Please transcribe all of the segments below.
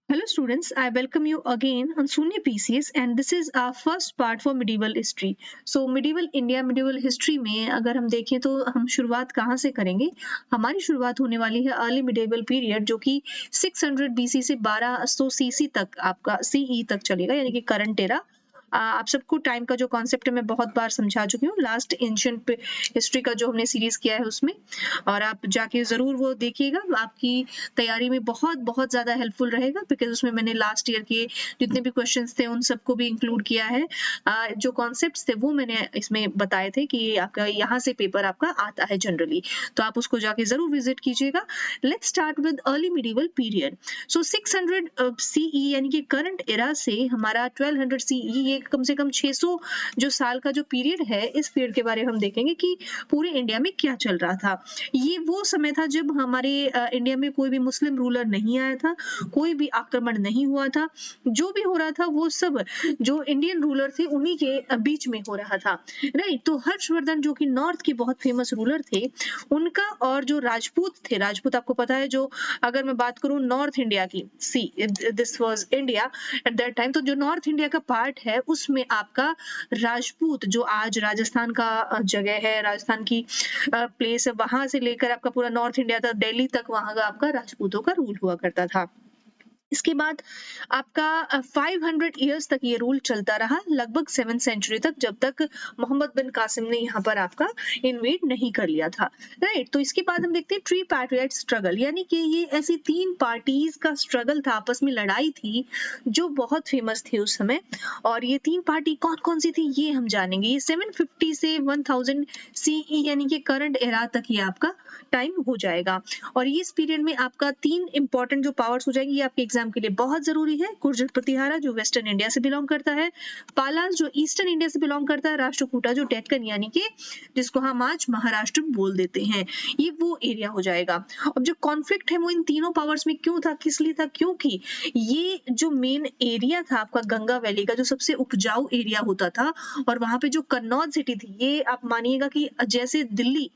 Hello students, I welcome you again on Sunya PCS and this is our first part for medieval history. So medieval India, medieval history में अगर हम देखें तो हम शुरुआत कहाँ से करेंगे? हमारी शुरुआत होने वाली है अर्ली मिडिवल पीरियड जो कि 600 बीसी से 1200 सीसी तक आपका सीई तक चलेगा यानी कि करंट एरा। आप सबको टाइम का जो कॉन्सेप्ट है मैं बहुत बार समझा चुकी हूँ लास्ट एंशिएंट हिस्ट्री का जो हमने सीरीज किया है उसमें, और आप जाके जरूर वो देखिएगा, आपकी तैयारी में बहुत बहुत ज्यादा हेल्पफुल रहेगा बिकॉज उसमें मैंने लास्ट ईयर के जितने भी क्वेश्चंस थे उन सबको भी इंक्लूड किया है। जो कॉन्सेप्ट्स थे वो मैंने इसमें बताए थे कि आपका यहाँ से पेपर आपका आता है जनरली, तो आप उसको जाके जरूर विजिट कीजिएगा। Let's start with early medieval period. So 600 CE यानी कि करंट एरा से हमारा 1200 सीई, ये कम से कम 600 जो साल का जो पीरियड है, इस पीरियड के बारे में हम देखेंगे कि पूरे इंडिया में क्या चल रहा था। ये वो समय था जब हमारे इंडिया में कोई भी मुस्लिम रूलर नहीं आया था, कोई भी आक्रमण नहीं हुआ था, जो भी हो रहा था वो सब जो इंडियन रूलर थे उन्हीं के बीच में हो रहा था, राइट। तो हर्षवर्धन जो कि नॉर्थ के बहुत फेमस रूलर थे, उनका और जो राजपूत थे, राजपूत आपको पता है, जो अगर मैं बात करूं नॉर्थ इंडिया की, see this was India at that time, तो जो नॉर्थ इंडिया का पार्ट है उसमें आपका राजपूत, जो आज राजस्थान का जगह है, राजस्थान की प्लेस है, वहां से लेकर आपका पूरा नॉर्थ इंडिया तक, दिल्ली तक, वहां का आपका राजपूतों का रूल हुआ करता था। इसके बाद आपका 500 ईयर्स तक ये रूल चलता रहा, लगभग 7th सेंचुरी तक, जब तक मोहम्मद बिन कासिम ने यहाँ पर आपका इन्वेड नहीं कर लिया था, राइट। तो इसके बाद हम देखते हैं ट्री पैट्रियट स्ट्रगल, यानी कि ये ऐसी तीन पार्टीज का स्ट्रगल था, आपस में लड़ाई थी जो बहुत फेमस थी उस समय। और ये तीन पार्टी कौन कौन सी थी ये हम जानेंगे। ये 750 से 1000 सीई यानी कि करंट एरा तक ये आपका टाइम हो जाएगा। और इस पीरियड में आपका तीन इंपॉर्टेंट जो पावर्स हो जाएंगी, ये आपके एग्जाम के लिए बहुत जरूरी है। गुर्जर प्रतिहारा जो वेस्टर्न इंडिया से बिलोंग करता है, पालास जो ईस्टर्न इंडिया से बिलोंग करता है, राष्ट्रकूटा जो डेक्कन यानी कि जिसको हम आज महाराष्ट्र बोल देते हैं, ये वो एरिया हो जाएगा। अब जो कॉन्फ्लिक्ट है वो इन तीनों पावर्स में क्यों था, किस लिए था, क्योंकि ये जो मेन एरिया था आपका गंगा वैली का, जो सबसे उपजाऊ एरिया होता था, और वहां पे जो कन्नौज सिटी थी, ये आप मानिएगा कि जैसे दिल्ली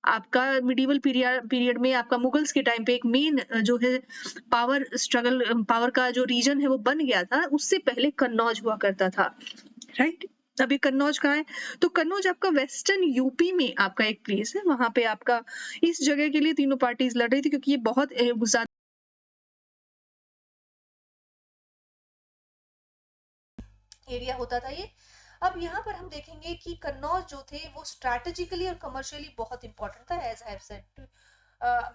आपका मिडिवल पीरियड में आपका मुगल्स के टाइम पे एक मेन जो है पावर स्ट्रगल, पावर का जो रीजन है वो बन गया था, उससे पहले कन्नौज हुआ करता था, राइट। अभी कन्नौज कहाँ है? तो कन्नौज आपका वेस्टर्न यूपी में आपका एक प्लेस है, वहां पे आपका इस जगह के लिए तीनों पार्टीज लड़ रही थी, क्योंकि ये बहुत ज्यादा एरिया होता था ये। अब यहाँ पर हम देखेंगे कि कन्नौज जो थे वो स्ट्रैटेजिकली और कमर्शियली बहुत इंपॉर्टेंट था, एज आई हैव सेड,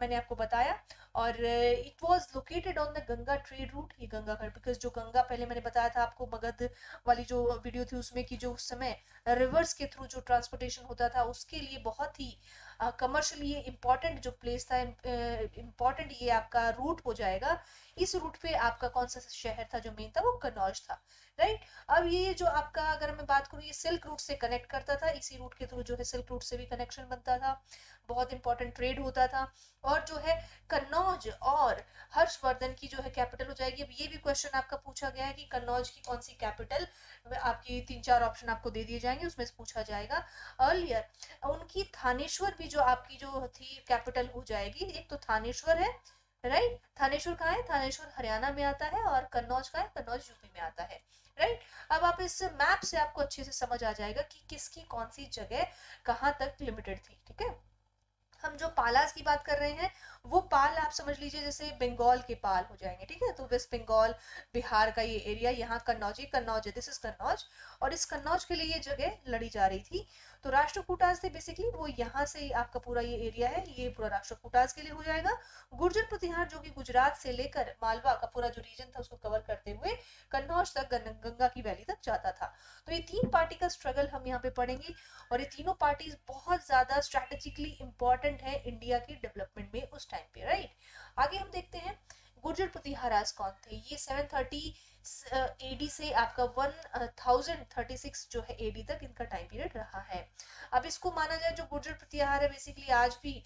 मैंने आपको बताया। और it was located on the Ganga trade route, ये गंगा का, बिकॉज जो गंगा, पहले मैंने बताया था आपको मगध वाली जो वीडियो थी उसमें, कि जो उस समय रिवर्स के थ्रू जो ट्रांसपोर्टेशन होता था उसके लिए बहुत ही कमर्शियली ये इम्पोर्टेंट जो प्लेस था, इम्पोर्टेंट ये आपका रूट हो जाएगा। इस रूट पे आपका कौन सा शहर था जो मेन था, वो कन्नौज था, राइट। अब ये जो आपका, अगर मैं बात करूँ, ये सिल्क रूट से कनेक्ट करता था, इसी रूट के थ्रू जो है सिल्क रूट से भी कनेक्शन बनता था, बहुत इंपॉर्टेंट ट्रेड होता था। और जो है कन्नौज और हर्षवर्धन की जो है कैपिटल हो जाएगी। अब ये भी क्वेश्चन आपका पूछा गया है कि कन्नौज की कौन सी कैपिटल, आपकी 3-4 ऑप्शन आपको दे दिए जाएंगे, उसमें से पूछा जाएगा। अर्लियर उनकी थानेश्वर भी जो आपकी जो थी कैपिटल हो जाएगी। एक तो थानेश्वर है, राइट। थानेश्वर कहाँ है? थानेश्वर हरियाणा में आता है। और कन्नौज कहाँ है? कन्नौज यूपी में आता है, राइट। अब आप इस मैप से आपको अच्छे से समझ आ जाएगा कि किसकी कौन सी जगह कहाँ तक लिमिटेड थी, ठीक है। हम जो पालास की बात कर रहे हैं, वो पाल आप समझ लीजिए जैसे बंगाल के पाल हो जाएंगे, ठीक है। तो वेस्ट बंगाल, बिहार का ये एरिया, यहाँ कन्नौज, ही कन्नौज है, दिस इज कन्नौज। और इस कन्नौज के लिए ये जगह लड़ी जा रही थी। तो राष्ट्रकूटास थे बेसिकली, वो यहाँ से आपका पूरा ये एरिया है, ये पूरा राष्ट्रकूटास के लिए हो जाएगा। गुर्जर प्रतिहार जो कि गुजरात से लेकर मालवा का पूरा जो रीजन था उसको कवर करते हुए कन्नौज तक गंगा की वैली तक जाता था। तो ये तीन पार्टी का स्ट्रगल हम यहाँ पे पढ़ेंगे। और ये तीनों पार्टीज बहुत ज्यादा स्ट्रेटेजिकली इंपॉर्टेंट है इंडिया की डेवलपमेंट में उस टाइम पे, राइट। आगे हम देखते हैं गुर्जर प्रतिहारास कौन थे। ये 730 एडी से आपका 1036 जो है एडी तक इनका टाइम पीरियड रहा है। अब इसको माना जाए, जो गुर्जर प्रतिहार है बेसिकली आज भी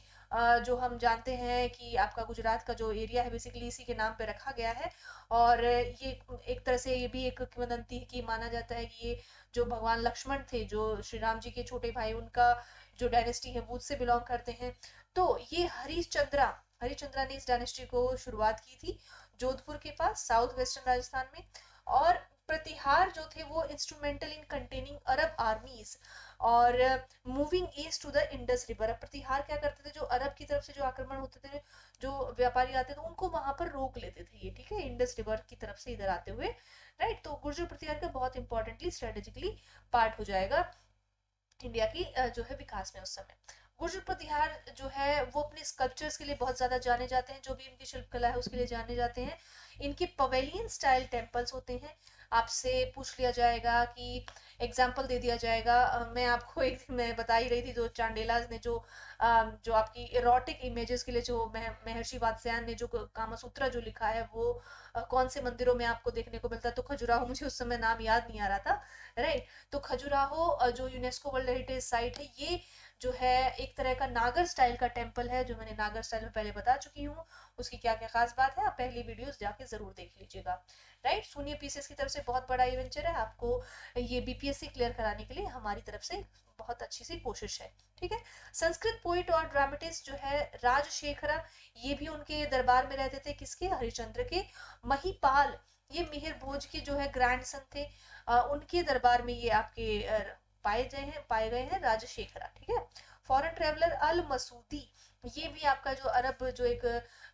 जो हम जानते हैं कि आपका गुजरात का जो एरिया है बेसिकली इसी के नाम पे रखा गया है। और ये एक तरह से ये भी एक किंवदंती है कि माना जाता है कि ये जो भगवान लक्ष्मण थे, जो श्री राम जी के छोटे भाई, उनका जो डायनेस्टी है वो उससे बिलोंग करते हैं। तो ये हरिश्चंद्रा हरिश्चंद्रा ने इस डायनेस्टी को शुरुआत की थी, जोधपुर के पास साउथ वेस्टर्न राजस्थान में। और प्रतिहार जो थे वो instrumental in containing Arab armies और moving east to the Indus river. Pratihara क्या करते थे, जो अरब की तरफ से जो आक्रमण होते थे, जो व्यापारी आते थे उनको वहां पर रोक लेते थे ये, ठीक है, इंडस रिवर की तरफ से इधर आते हुए, राइट। तो गुर्जर प्रतिहार का बहुत इंपॉर्टेंटली स्ट्रेटेजिकली पार्ट हो जाएगा इंडिया की जो है विकास में उस समय। गुर्जर प्रतिहार जो है वो अपने स्कल्पचर्स के लिए बहुत ज्यादा जाने जाते हैं, जो भी इनकी शिल्पकला है उसके लिए जाने जाते हैं। इनके पवेलियन स्टाइल टेम्पल्स होते हैं। आपसे पूछ लिया जाएगा कि एग्जाम्पल दे दिया जाएगा, मैं आपको एक दिन मैं बता ही रही थी, जो चांडेलाज ने जो आपकी इरोटिक इमेजेस के लिए जो महर्षि वात्स्यायन ने जो कामसूत्रा जो लिखा है वो कौन से मंदिरों में आपको देखने को मिलता है, तो खजुराहो, मुझे उस समय नाम याद नहीं आ रहा था, राइट। तो खजुराहो जो यूनेस्को वर्ल्ड हेरिटेज साइट है, ये जो है एक तरह का नागर स्टाइल का टेम्पल है, जो मैंने नागर स्टाइल में पहले बता चुकी हूँ। उसकी क्या क्या खास बात है आप पहली वीडियोस जाके जरूर देख लीजिएगा, राइट। सुनिए पीसीएस की तरफ से बहुत बड़ा इवेंचर है, आपको ये बीपीएससी क्लियर कराने के लिए हमारी तरफ से बहुत अच्छी सी कोशिश है, ठीक है। संस्कृत पोइट और ड्रामेटिस्ट जो है राजशेखरा, ये भी उनके दरबार में रहते थे, किसके, हरिश्चंद्र के। महिपाल, ये मिहिर भोज के जो है ग्रैंडसन थे, उनके दरबार में ये आपके पाए गए हैं राजशेखरा, ठीक है। फॉरेन ट्रेवलर अल मसूदी, ये भी आपका जो अरब जो एक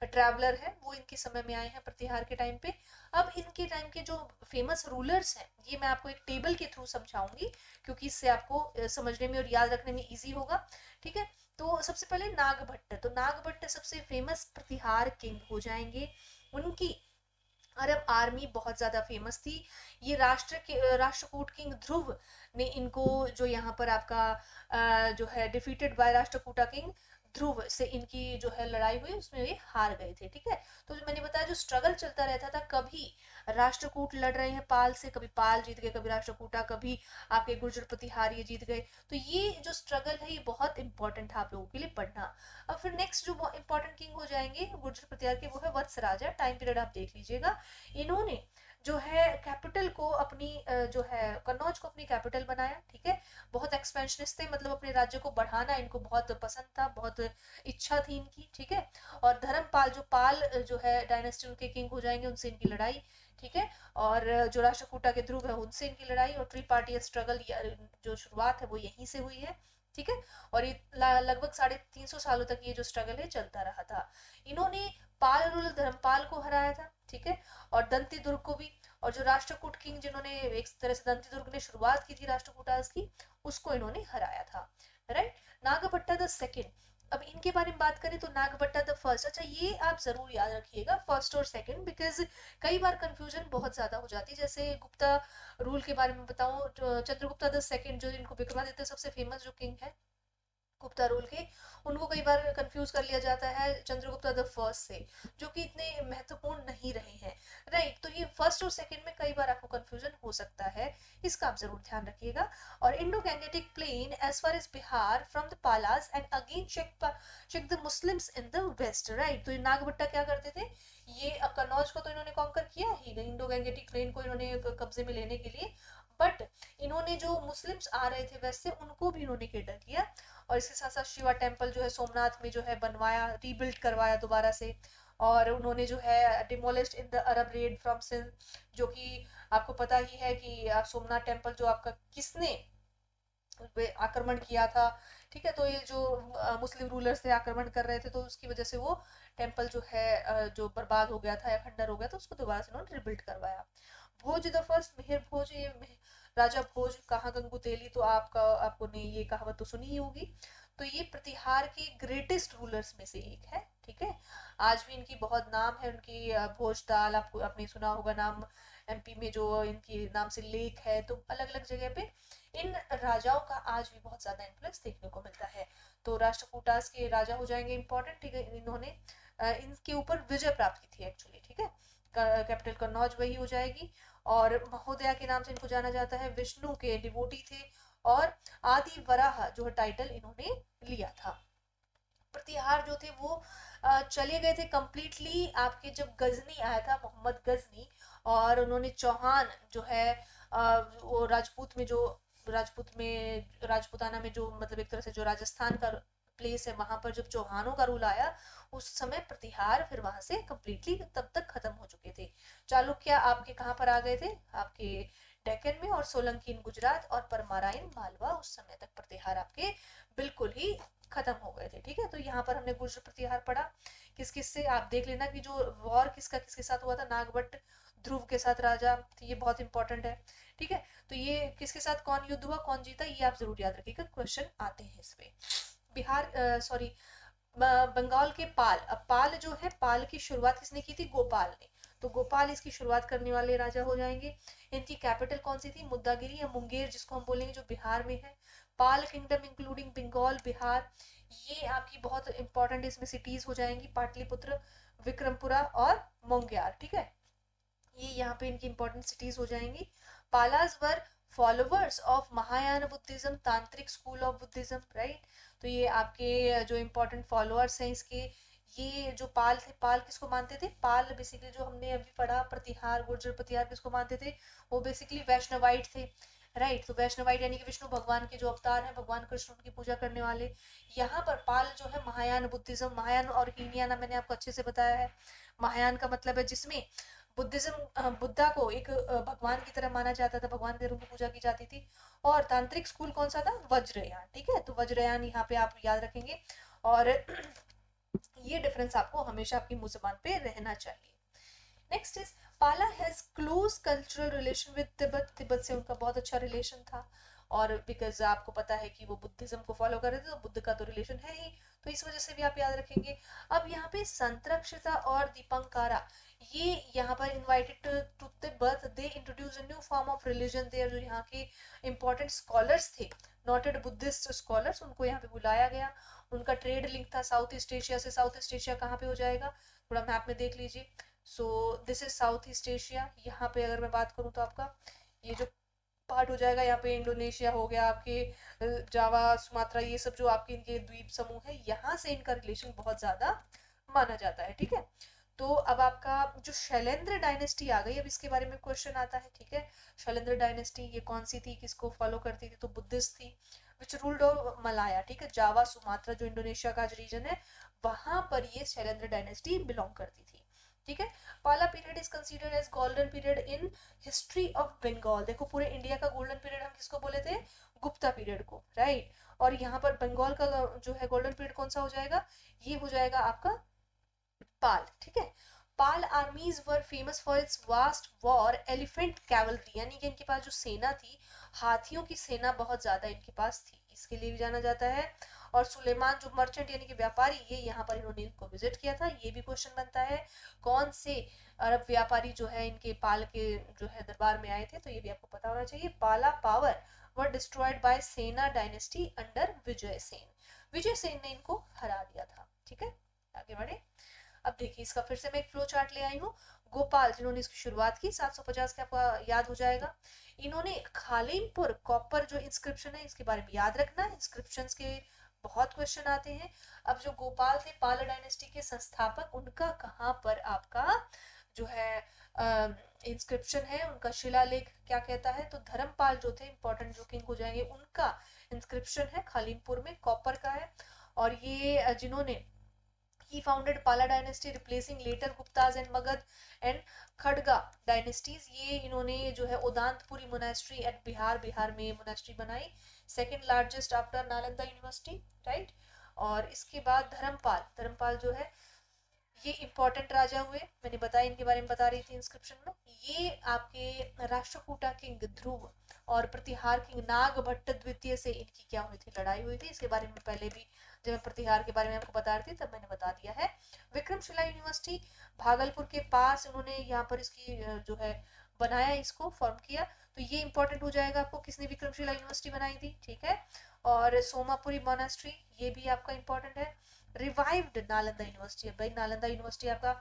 ट्रैवलर है वो इनके समय में आए हैं प्रतिहार के टाइम पे। अब इनके टाइम के जो फेमस रूलर्स हैं ये मैं आपको एक टेबल के थ्रू समझाऊंगी, क्योंकि इससे आपको समझने में और याद रखने में इजी होगा, ठीक है। तो सबसे पहले नागभट्ट, तो नागभट्ट सबसे फेमस प्रतिहार किंग हो जाएंगे। उनकी अरब आर्मी बहुत ज्यादा फेमस थी। ये राष्ट्रकूट किंग ध्रुव ने इनको जो यहाँ पर आपका जो है डिफीटेड बाय राष्ट्रकूटा किंग ध्रुव से इनकी जो है लड़ाई हुई, उसमें ये हार गए थे, ठीक है। तो जो मैंने बताया जो स्ट्रगल चलता रहता था, कभी राष्ट्रकूट लड़ रहे हैं पाल से, कभी पाल जीत गए, कभी राष्ट्रकूटा, कभी आपके गुर्जर प्रतिहार ये जीत गए। तो ये जो स्ट्रगल है ये बहुत इंपॉर्टेंट था आप लोगों के लिए पढ़ना। अब फिर नेक्स्ट जो इंपॉर्टेंट किंग हो जाएंगे गुर्जर प्रतिहार के, वो है वत्सराजा। टाइम पीरियड आप देख लीजिएगा। इन्होंने जो है कैपिटल को अपनी जो है कन्नौज को अपनी कैपिटल बनाया, ठीक है। बहुत एक्सपेंशनिस्ट थे, मतलब अपने राज्य को बढ़ाना इनको बहुत पसंद था, बहुत इच्छा थी इनकी, ठीक है। और धर्मपाल, जो पाल जो है डायनेस्टी उनके किंग हो जाएंगे, उनसे इनकी लड़ाई, ठीक है। और जो राष्ट्रकूटा के ध्रुव है उनसे इनकी लड़ाई, और ट्री स्ट्रगल जो शुरुआत है वो यहीं से हुई है, ठीक है। और ये लगभग 350 सालों तक ये जो स्ट्रगल है चलता रहा था। इन्होंने पाल रूलर धर्मपाल को हराया था, ठीक है, और दंती दुर्ग को भी। और जो राष्ट्रकूट किंग जिन्होंने एक तरह से दंती दुर्ग ने शुरुआत की थी राष्ट्रकूटास की, उसको इन्होंने हराया था, राइट। नागभट्टा द सेकंड, अब इनके बारे में बात करें तो नागभट्टा द फर्स्ट, अच्छा ये आप जरूर याद रखिएगा फर्स्ट और सेकंड, बिकॉज कई बार कंफ्यूजन बहुत ज्यादा हो जाती है। जैसे गुप्ता रूल के बारे में बताऊं, चंद्रगुप्ता द सेकंड जो इनको विक्रमादित्य सबसे फेमस जो किंग है गुप्ता रूल के, उनको कई बार कंफ्यूज कर लिया जाता है चंद्रगुप्ता द फर्स्ट से, जो कि इतने महत्वपूर्ण नहीं रहे हैं, राइट। तो ये फर्स्ट और सेकंड में कई बार आपको कंफ्यूजन हो सकता है, इसका आप जरूर ध्यान रखिएगा। और Indo Gangetic plain as far as Bihar from the Palas and again check the Muslims in the west, right. तो ये नागभट्टा क्या करते थे, ये कन्नौज को तो इन्होंने कॉन्कर किया ही, इंडो गैंगेटिक प्लेन को इन्होंने कब्जे में लेने के लिए, बट इन्होंने जो मुस्लिम्स आ रहे थे वेस्ट से उनको भी इन्होंने केटर किया। और इसके साथ साथ शिवा टेम्पल जो है सोमनाथ में जो है बनवाया, रीबिल्ड करवाया दोबारा से। और उन्होंने जो है demolished in the Arab raid from Sindh, जो कि आपको पता ही है कि सोमनाथ टेम्पल जो आपका किसने पे आक्रमण किया था, ठीक है। तो ये जो मुस्लिम रूलर्स थे आक्रमण कर रहे थे, तो उसकी वजह से वो टेम्पल जो है जो बर्बाद हो गया था या खंडर हो गया था, उसको दोबारा से उन्होंने रिबिल्ड करवाया। भोज द फर्स्ट, मिहिर भोज, ये राजा भोज कहाँ गंगू तेली, तो आपने ये कहावत तो सुनी ही होगी। तो ये प्रतिहार के ग्रेटेस्ट रूलर्स में से एक है, ठीक है। आज भी इनकी बहुत नाम है, उनकी भोज दाल आपने सुना होगा नाम, एमपी में जो इनके नाम से लेक है, तो अलग अलग जगह पे इन राजाओं का आज भी बहुत ज्यादा इन्फ्लुएंस देखने को मिलता है। तो राष्ट्रकूटास के राजा हो जाएंगे इंपॉर्टेंट, ठीक है। इन्होंने इनके ऊपर विजय प्राप्त की थी एक्चुअली, ठीक है। कैपिटल कन्नौज वही हो जाएगी। और महोदया के नाम से इनको जाना जाता है, विष्णु के डिवोटी थे। और आदि वराह जो टाइटल इन्होंने लिया था। प्रतिहार जो थे वो चले गए थे कंप्लीटली आपके जब गजनी आया था, मोहम्मद गजनी, और उन्होंने चौहान जो है वो राजपूताना में जो मतलब एक तरह से जो राजस्थान का प्लेस है, वहां पर जब चौहानों का रूल आया उस समय प्रतिहार फिर वहां से कंप्लीटली तब तक खत्म हो चुके थे। चालुक्य आपके कहाँ पर आ गए थे, आपके डेक्कन में, और सोलंकी इन गुजरात, और परमाराइन मालवा, उस समय तक प्रतिहार आपके बिल्कुल ही खत्म हो गए थे। ठीक है, तो यहाँ पर हमने गुर्जर प्रतिहार पढ़ा। किस किस से आप देख लेना कि जो वॉर किसका किसके साथ हुआ था, नागभट्ट ध्रुव के साथ राजा, तो ये बहुत इंपॉर्टेंट है। ठीक है, तो ये किसके साथ कौन युद्ध हुआ, कौन जीता, ये आप जरूर याद रखिएगा, क्वेश्चन आते हैं इसमें। बिहार सॉरी बंगाल के पाल, अब पाल जो है, पाल की शुरुआत किसने की थी, गोपाल ने, तो गोपाल इसकी शुरुआत करने वाले राजा हो जाएंगे। इनकी कैपिटल कौन सी थी, मुद्दागिरी या मुंगेर जिसको हम बोलेंगे, जो बिहार में है। पाल किंगडम इंक्लूडिंग बंगाल, बिहार, ये आपकी बहुत इंपॉर्टेंट इसमें सिटीज हो जाएंगी, पाटलिपुत्र, विक्रमपुरा और मोंगयार। ठीक है, ये यहाँ पे इनकी इंपॉर्टेंट सिटीज हो जाएंगी। पालास वर फॉलोवर्स ऑफ महायान बुद्धिज्म, तांत्रिक स्कूल ऑफ बुद्धिज्म, राइट। तो ये आपके जो इंपॉर्टेंट फॉलोअर्स हैं इसके, ये जो पाल थे, पाल किसको मानते थे, पाल बेसिकली जो हमने अभी पढ़ा प्रतिहार, गुर्जर प्रतिहार किसको मानते थे, वो बेसिकली वैष्णवाइट थे, राइट। तो वैष्णवाइट यानी कि विष्णु भगवान के जो अवतार हैं, भगवान कृष्ण उनकी पूजा करने वाले। यहाँ पर पाल जो है महायान बुद्धिज्म, महायान और हीनयाना मैंने आपको अच्छे से बताया है। महायान का मतलब है जिसमें बुद्धिज्म, बुद्धा को एक भगवान की तरह माना जाता था, भगवान के रूप में पूजा की जाती थी। और तांत्रिक स्कूल कौन सा था, वज्रयान। ठीक है, तो वज्रयान यहाँ पे आप याद रखेंगे, और ये डिफरेंस आपको हमेशा आपकी मुंह जबान पे रहना चाहिए। नेक्स्ट इज पाला has close cultural relation with Tibet, Tibet से उनका बहुत अच्छा रिलेशन था, और बिकॉज आपको पता है कि वो बुद्धिज्म को फॉलो कर रहे थे, तो बुद्ध का तो रिलेशन है ही, तो इस वजह से भी आप याद रखेंगे। अब यहाँ पे संतरक्षिता और दीपंकारा, ये यहाँ पर invited to Tibet, they introduce a new form of religion there, जो यहाँ के इंपॉर्टेंट स्कॉलर्स थे, नोटेड बुद्धिस्ट स्कॉलर्स, उनको यहाँ पे बुलाया गया। उनका ट्रेड लिंक था साउथ ईस्ट एशिया से। साउथ ईस्ट एशिया कहाँ पे हो जाएगा, थोड़ा मैप में देख लीजिए। So this is south east Asia. यहाँ पे अगर मैं बात करूँ तो आपका ये जो पार्ट हो जाएगा, यहाँ पे इंडोनेशिया हो गया, आपके जावा, सुमात्रा, ये सब जो आपके इनके द्वीप समूह है, यहाँ से इनका रिलेशन बहुत ज्यादा माना जाता है। ठीक है, तो अब आपका जो शैलेंद्र डायनेस्टी आ गई, अब इसके बारे में क्वेश्चन आता है। ठीक है, शैलेंद्र डायनेस्टी ये कौन सी थी, किसको फॉलो करती थी, तो बुद्धिस्ट थी, विच रूल्ड ओवर मलाया। ठीक है, जावा सुमात्रा जो इंडोनेशिया का रीजन है, वहां पर ये शैलेंद्र डायनेस्टी बिलोंग करती थी। ठीक है, Pala period is considered as golden period in history of Bengal. देखो पूरे इंडिया का गोल्डन पीरियड हम किसको बोले थे, गुप्ता पीरियड को, राइट। और यहाँ पर बंगाल का जो है गोल्डन पीरियड कौन सा हो जाएगा, ये हो जाएगा आपका पाल। ठीक है, Pala armies were famous for its vast war elephant cavalry, यानी कि इनके पास जो सेना थी, हाथियों की सेना बहुत ज्यादा इनके पास थी, इसके लिए भी जाना जाता है। और सुलेमान जो मर्चेंट यानी कि व्यापारी, ये यहाँ पर इन्होंने इनको विजिट किया था, ये भी क्वेश्चन बनता है। कौन से अरब व्यापारी जो है इनके पाल के जो है दरबार में आए थे, तो ये भी आपको पता होना चाहिए। पाला पावर वर डिस्ट्रॉयड बाय सेना डायनेस्टी अंडर विजय सेन, विजय सेन ने इनको हरा दिया था। ठीक है, आगे बढ़े। अब देखिए इसका फिर से मैं एक फ्लो चार्ट ले आई हूँ। गोपाल जिन्होंने इसकी शुरुआत की 750 के, आपको याद हो जाएगा। इन्होंने खालिनपुर कॉपर जो इंस्क्रिप्शन है, इसके बारे में याद रखना, इंस्क्रिप्शंस के बहुत क्वेश्चन आते हैं। अब जो गोपाल थे पाल डायनेस्टी के संस्थापक, उनका कहाँ पर आपका जो है इंस्क्रिप्शन है, उनका शिलालेख क्या कहता है, तो धर्मपाल जो थे इंपॉर्टेंट जो किंग हो जाएंगे, उनका इंस्क्रिप्शन है खालिनपुर में, कॉपर का है। और ये जिन्होंने he founded Pala dynasty replacing later Guptas and Magad and Khadga dynasties, ये इन्होंने जो है उदांतपुरी मोनेस्ट्री एट बिहार, बिहार में मोनेस्ट्री बनाई, second largest after Nalanda university, right. और इसके बाद धर्मपाल, धर्मपाल जो है ये इंपॉर्टेंट राजा हुए, मैंने बताया इनके बारे में बता रही थी इंस्क्रिप्शन में। ये आपके राष्ट्रकूटा किंग ध्रुव और प्रतिहार किंग नागभट्ट द्वितीय से इनकी क्या हुई थी, लड़ाई हुई थी, इसके बारे में पहले भी जब मैं प्रतिहार के बारे में आपको बता रही थी तब मैंने बता दिया है। विक्रमशिला यूनिवर्सिटी भागलपुर के पास उन्होंने यहाँ पर इसकी जो है बनाया, इसको फॉर्म किया, तो ये इंपॉर्टेंट हो जाएगा आपको, किसने विक्रमशिला यूनिवर्सिटी बनाई थी। ठीक है, और सोमापुरी मोनास्ट्री, ये भी आपका इंपॉर्टेंट है। रिवाइव्ड नालंदा यूनिवर्सिटी, भाई नालंदा यूनिवर्सिटी आपका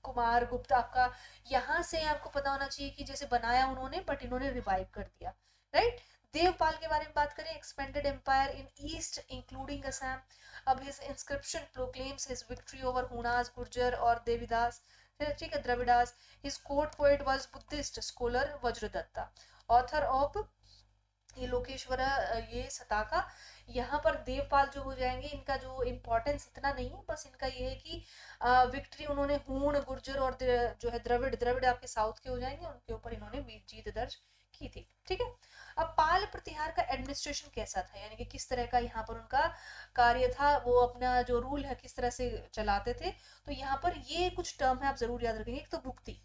कुमार गुप्त, आपका यहाँ से आपको पता होना चाहिए कि जैसे बनाया उन्होंने, बट इन्होंने रिवाइव कर दिया, राइट। देवपाल के बारे में बात करें, expanded empire in east including Assam. अब his inscription proclaims his victory over Hunas, Gurjara और देविदास, ठीक है, Dravidas. His court poet was Buddhist scholar Vajradatta, author of ये लोकेश्वर ये सताका, यहाँ पर देवपाल जो हो जाएंगे, इनका जो इम्पोर्टेंस इतना नहीं है, बस इनका ये है कि विक्ट्री उन्होंने हूण, गुर्जर और जो है द्रविड़, द्रविड़ आपके साउथ के हो जाएंगे, उनके ऊपर इन्होंने जीत दर्ज की थी। ठीक है। अब पाल प्रतिहार का एडमिनिस्ट्रेशन कैसा था, यानी कि किस तरह का यहाँ पर उनका कार्य था, वो अपना जो रूल है किस तरह से चलाते थे। तो यहाँ पर ये कुछ टर्म है आप जरूर याद रखेंगे। एक तो भुक्ति,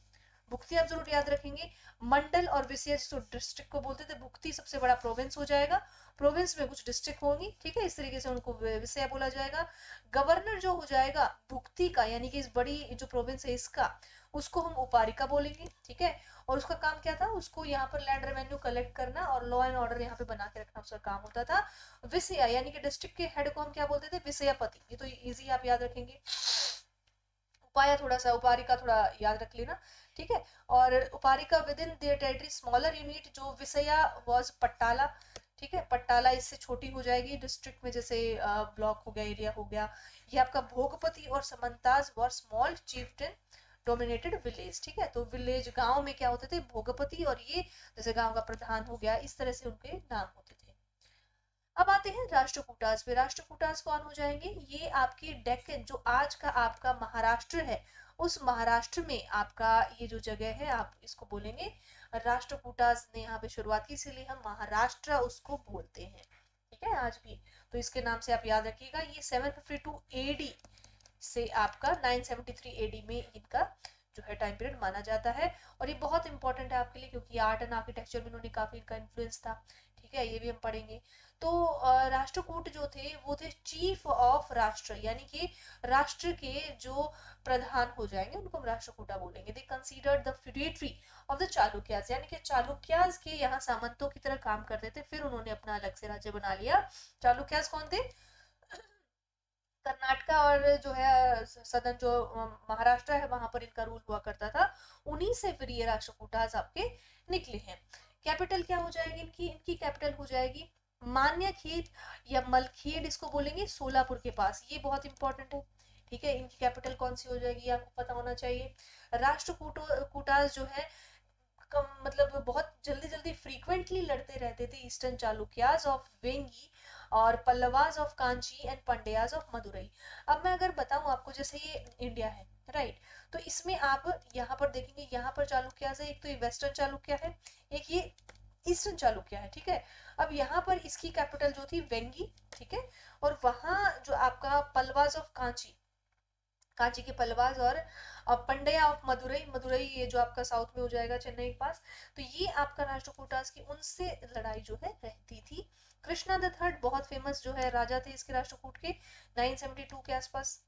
भुक्ति आप जरूर याद रखेंगे। मंडल और विषय जिसको डिस्ट्रिक्ट को बोलते थे, भुक्ति सबसे बड़ा प्रोविंस हो जाएगा, प्रोविंस में कुछ डिस्ट्रिक्ट होंगी, ठीक है, इस तरीके से उनको विषय बोला जाएगा। गवर्नर जो हो जाएगा भुक्ति का, यानी कि इस बड़ी जो प्रोविंस है इसका, उसको हम उपारिका बोलेंगे। ठीक है। और उसका काम क्या था, उसको यहाँ पर लैंड रेवेन्यू कलेक्ट करना और लॉ एंड ऑर्डर यहाँ पे बना के रखना उसका काम होता था। विषया यानी कि डिस्ट्रिक्ट के हेड को हम क्या बोलते थे, विषयापति, ये तो इजी आप याद रखेंगे। उपाया थोड़ा सा, उपारिका थोड़ा याद रख लेना। ठीक है। और uparika within their territory smaller unit, जो विषया वाज पट्टाला। ठीक है, पट्टाला इससे छोटी हो जाएगी डिस्ट्रिक्ट में, जैसे ब्लॉक हो गया, एरिया हो गया। ये आपका भोगपति और समंताज वर स्मॉल चीफ्टन डोमिनेटेड विलेज। ठीक है, तो विलेज गांव में क्या होते थे, भोगपति, और ये जैसे गांव का प्रधान हो गया, इस तरह से उनके नाम होते थे। अब आते हैं राष्ट्रकूटास पे। राष्ट्रकूटास कौन हो जाएंगे, ये आपकी डेक्कन, जो आज का आपका महाराष्ट्र है, उस महाराष्ट्र में आपका ये जो जगह है, आप इसको बोलेंगे राष्ट्रकूटास ने यहाँ पे शुरुआत की, इसीलिए हम महाराष्ट्र उसको बोलते हैं। ठीक है, आज भी। तो इसके नाम से आप याद रखिएगा। ये 752 एडी से आपका 973 एडी में इनका जो है टाइम पीरियड माना जाता है। और ये बहुत इंपॉर्टेंट है आपके लिए, क्योंकि आर्ट एंड आर्किटेक्चर में इन्होंने काफी इनका इन्फ्लुएंस था। ठीक है, ये भी हम पढ़ेंगे। तो राष्ट्रकूट जो थे वो थे चीफ ऑफ राष्ट्र, यानी कि राष्ट्र के जो प्रधान हो जाएंगे उनको हम राष्ट्रकूटा बोलेंगे। They considered the feudatory of the Chalukyas, यानी कि चालुक्यास के यहाँ सामंतों की तरह काम करते थे, फिर उन्होंने अपना अलग से राज्य बना लिया। चालुक्यास कौन थे, कर्नाटका और जो है सदन जो महाराष्ट्र है वहां पर इनका रूल हुआ करता था। उन्हीं से फिर ये राष्ट्रकूटास आपके निकले हैं। कैपिटल क्या हो जाएगी इनकी, इनकी कैपिटल हो जाएगी मान्यखेत या मलखेड, इसको बोलेंगे सोलापुर के पास, ये बहुत इंपॉर्टेंट है। ठीक है, इनकी कैपिटल कौन सी हो जाएगी आपको पता होना चाहिए। राष्ट्रकूटास जो है मतलब बहुत जल्दी जल्दी फ्रीक्वेंटली लड़ते रहते थे ईस्टर्न चालुक्यास ऑफ वेंगी और Pallavas of Kanchi and Pandyas of Madurai. अब मैं अगर बताऊं आपको, जैसे ये इंडिया है, राइट, तो इसमें आप यहाँ पर देखेंगे, यहाँ पर चालुक्यास है, एक तो ये वेस्टर्न चालुक्य है, एक ये ईस्टर्न चालुक्य है। ठीक है। अब यहाँ पर इसकी कैपिटल जो थी वेंगी, ठीक है, और वहां जो आपका पल्लवास ऑफ कांची, कांची के पल्लवास, और पंड्या ऑफ मदुरई, मदुरई ये जो आपका साउथ में हो जाएगा चेन्नई के पास, तो ये आपका राष्ट्रकूटास की उनसे लड़ाई जो है रहती थी। कृष्णा द थर्ड बहुत फेमस जो है राजा थे इसके राष्ट्रकूट के, 972 के आसपास।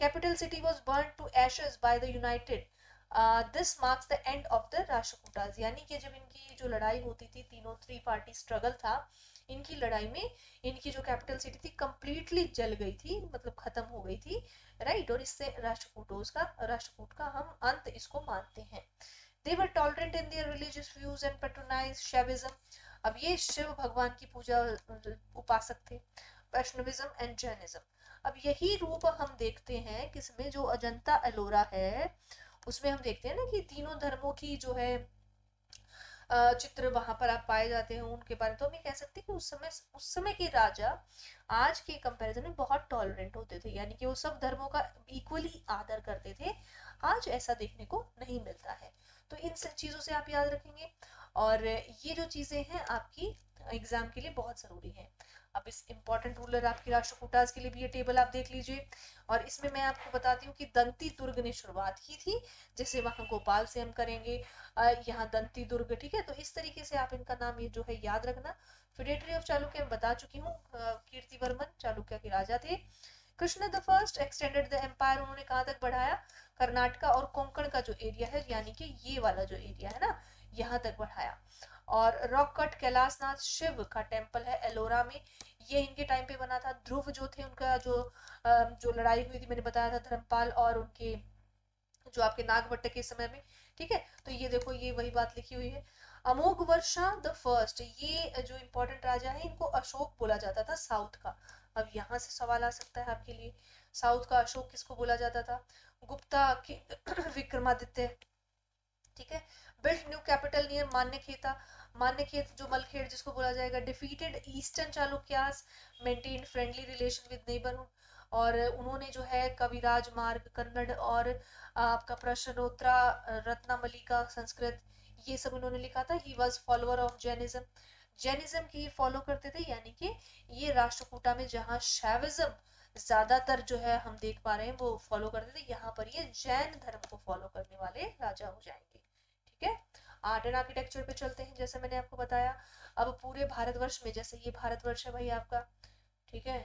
Capital city was burn to ashes by the United, this marks the end of the Rashtrakutas, यानी कि जब इनकी जो लड़ाई होती थी, तीनों थ्री पार्टी स्ट्रगल था, इनकी लड़ाई में इनकी जो कैपिटल सिटी थी कंप्लीटली जल गई थी, मतलब खत्म हो गई थी, राइट, और इससे राष्ट्रकूट का हम अंत इसको मानते हैं। They were tolerant in their religious views and patronize Shaivism, अब ये शिव भगवान की पूजा उपासक थे, वैष्णविज्म एंड जैनिज्म। अब यही रूप हम देखते हैं किसमें, जो अजंता एलोरा है उसमें हम देखते हैं ना कि तीनों धर्मों की जो है चित्र वहां पर आप पाए जाते हैं उनके बारे में। तो हम ये कह सकते हैं कि उस समय के राजा आज के कंपैरिजन में बहुत टॉलरेंट होते थे, यानी कि वो सब धर्मों का इक्वली आदर करते थे। आज ऐसा देखने को नहीं मिलता है। तो इन सब चीजों से आप याद रखेंगे, और ये जो चीजें हैं आपकी एग्जाम के लिए बहुत जरूरी है। अब इस इंपॉर्टेंट रूलर आपकी राष्ट्रकूटास के लिए भी ये टेबल आप देख लीजिए, और इसमें मैं आपको बताती हूँ कि दंती दुर्ग ने शुरुआत की थी, जैसे वहां गोपाल से हम करेंगे, यहाँ दंती दुर्ग। ठीक है, तो इस तरीके से आप इनका नाम ये जो है याद रखना। फिडेटरी ऑफ चालुक्य बता चुकी हूँ, कीर्तिवर्मन चालुक्य के राजा थे। Krishna the first extended the empire, उन्होंने कहाँ तक बढ़ाया, कर्नाटका और कोंकण का जो एरिया है, यानी कि ये वाला जो एरिया है ना, यहाँ तक बढ़ाया। और रॉक कट कैलाशनाथ शिव का टेम्पल है एलोरा में, ये इनके टाइम पे बना था। ध्रुव जो थे उनका जो लड़ाई हुई थी, मैंने बताया था धर्मपाल और उनके जो आपके नागभट्ट के समय में। ठीक है, तो ये देखो ये वही बात लिखी हुई है। अमोघ वर्षा द फर्स्ट, ये जो इंपॉर्टेंट राजा है इनको अशोक बोला जाता था साउथ का। अब यहाँ से सवाल आ सकता है आपके लिए, साउथ का अशोक किसको बोला जाता था, गुप्ता विक्रमादित्य। ठीक है, built new capital near Manyakheta, Manyakheta जो मलखेड़ जिसको बोला जाएगा, defeated eastern Chalukyas, maintain friendly relation with neighbourhood, और उन्होंने जो है कविराज मार्ग कन्नड़ और आपका प्रश्नोत्तरा रत्नामली का संस्कृत, ये सब उन्होंने लिखा था। He was follower of Jainism, Jainism की फॉलो करते थे, यानी कि ये राष्ट्रकूटा में जहाँ शैविज्म ज्यादातर जो है हम देख पा रहे हैं वो फॉलो करते थे, यहाँ पर ये जैन धर्म को फॉलो करने वाले राजा हो जाएंगे। ठीक है, आर्ट एंड आर्किटेक्चर पे चलते हैं। जैसे मैंने आपको बताया, अब पूरे भारतवर्ष में, जैसे ये भारतवर्ष है भाई आपका, ठीक है,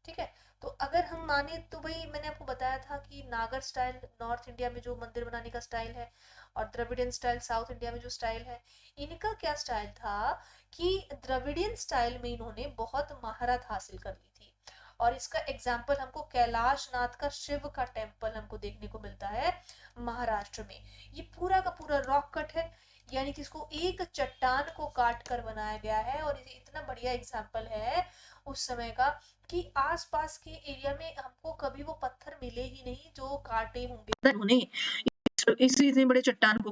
ठीक है, तो अगर हम माने तो भाई मैंने आपको बताया था कि नागर स्टाइल नॉर्थ इंडिया में जो मंदिर बनाने का स्टाइल है, और द्रविडियन स्टाइल साउथ इंडिया में जो स्टाइल है, इनका क्या स्टाइल था कि द्रविडियन स्टाइल में इन्होंने बहुत महारत हासिल कर ली थी। और इसका एग्जाम्पल हमको कैलाश नाथ का शिव का टेम्पल हमको देखने को मिलता है महाराष्ट्र में। ये पूरा का पूरा रॉक कट है, यानी कि इसको एक चट्टान को काट कर बनाया गया है, और ये इतना बढ़िया एग्जाम्पल है उस समय का कि आसपास के एरिया में हमको कभी वो पत्थर मिले ही नहीं जो काटे होंगे उन्होंने इसलिए इतने बड़े चट्टान को,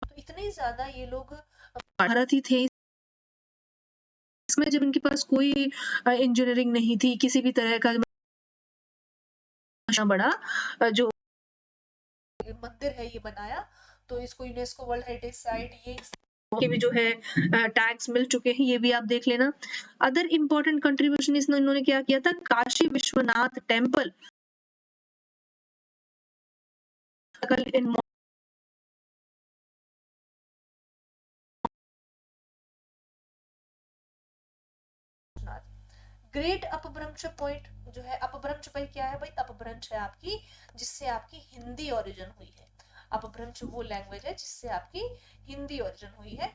तो इतने ज्यादा ये लोग भारत ही थे इसमें, जब इनके पास कोई इंजीनियरिंग नहीं थी किसी भी तरह का बड़ा जो मंदिर है ये बनाया, तो इसको यूनेस्को वर्ल्ड हेरिटेज साइट ये के भी जो है टैग्स मिल चुके हैं, ये भी आप देख लेना। अदर इम्पोर्टेंट कंट्रीब्यूशन इसमें इन्होंने क्या किया था, Kashi Vishwanath temple in great अपभ्रंश पॉइंट जो है, अपभ्रंश भाई क्या है भाई, अपभ्रंश है आपकी जिससे आपकी हिंदी ओरिजिन हुई है। अपभ्रंश वो लैंग्वेज है जिससे आपकी हिंदी ओरिजिन हुई है।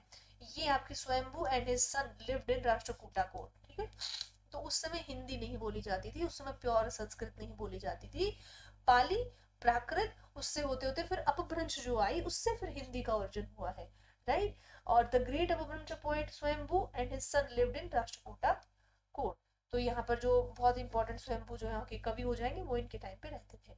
ये आपकी Swayambhu and his son lived in Rashtrakuta court, ठीक है। तो उस समय हिंदी नहीं बोली जाती थी, उस समय प्योर संस्कृत नहीं बोली जाती थी, पाली प्राकृत, उससे होते होते फिर अपभ्रंश जो आई उससे फिर हिंदी का ओरिजिन हुआ है, राइट। और the great Apabhramsha poet Swayambhu and his son lived in Rashtrakuta court. तो यहाँ पर जो बहुत इंपॉर्टेंट स्वयंभू जो यहाँ के कवि हो जाएंगे वो इनके टाइम पे रहते थे।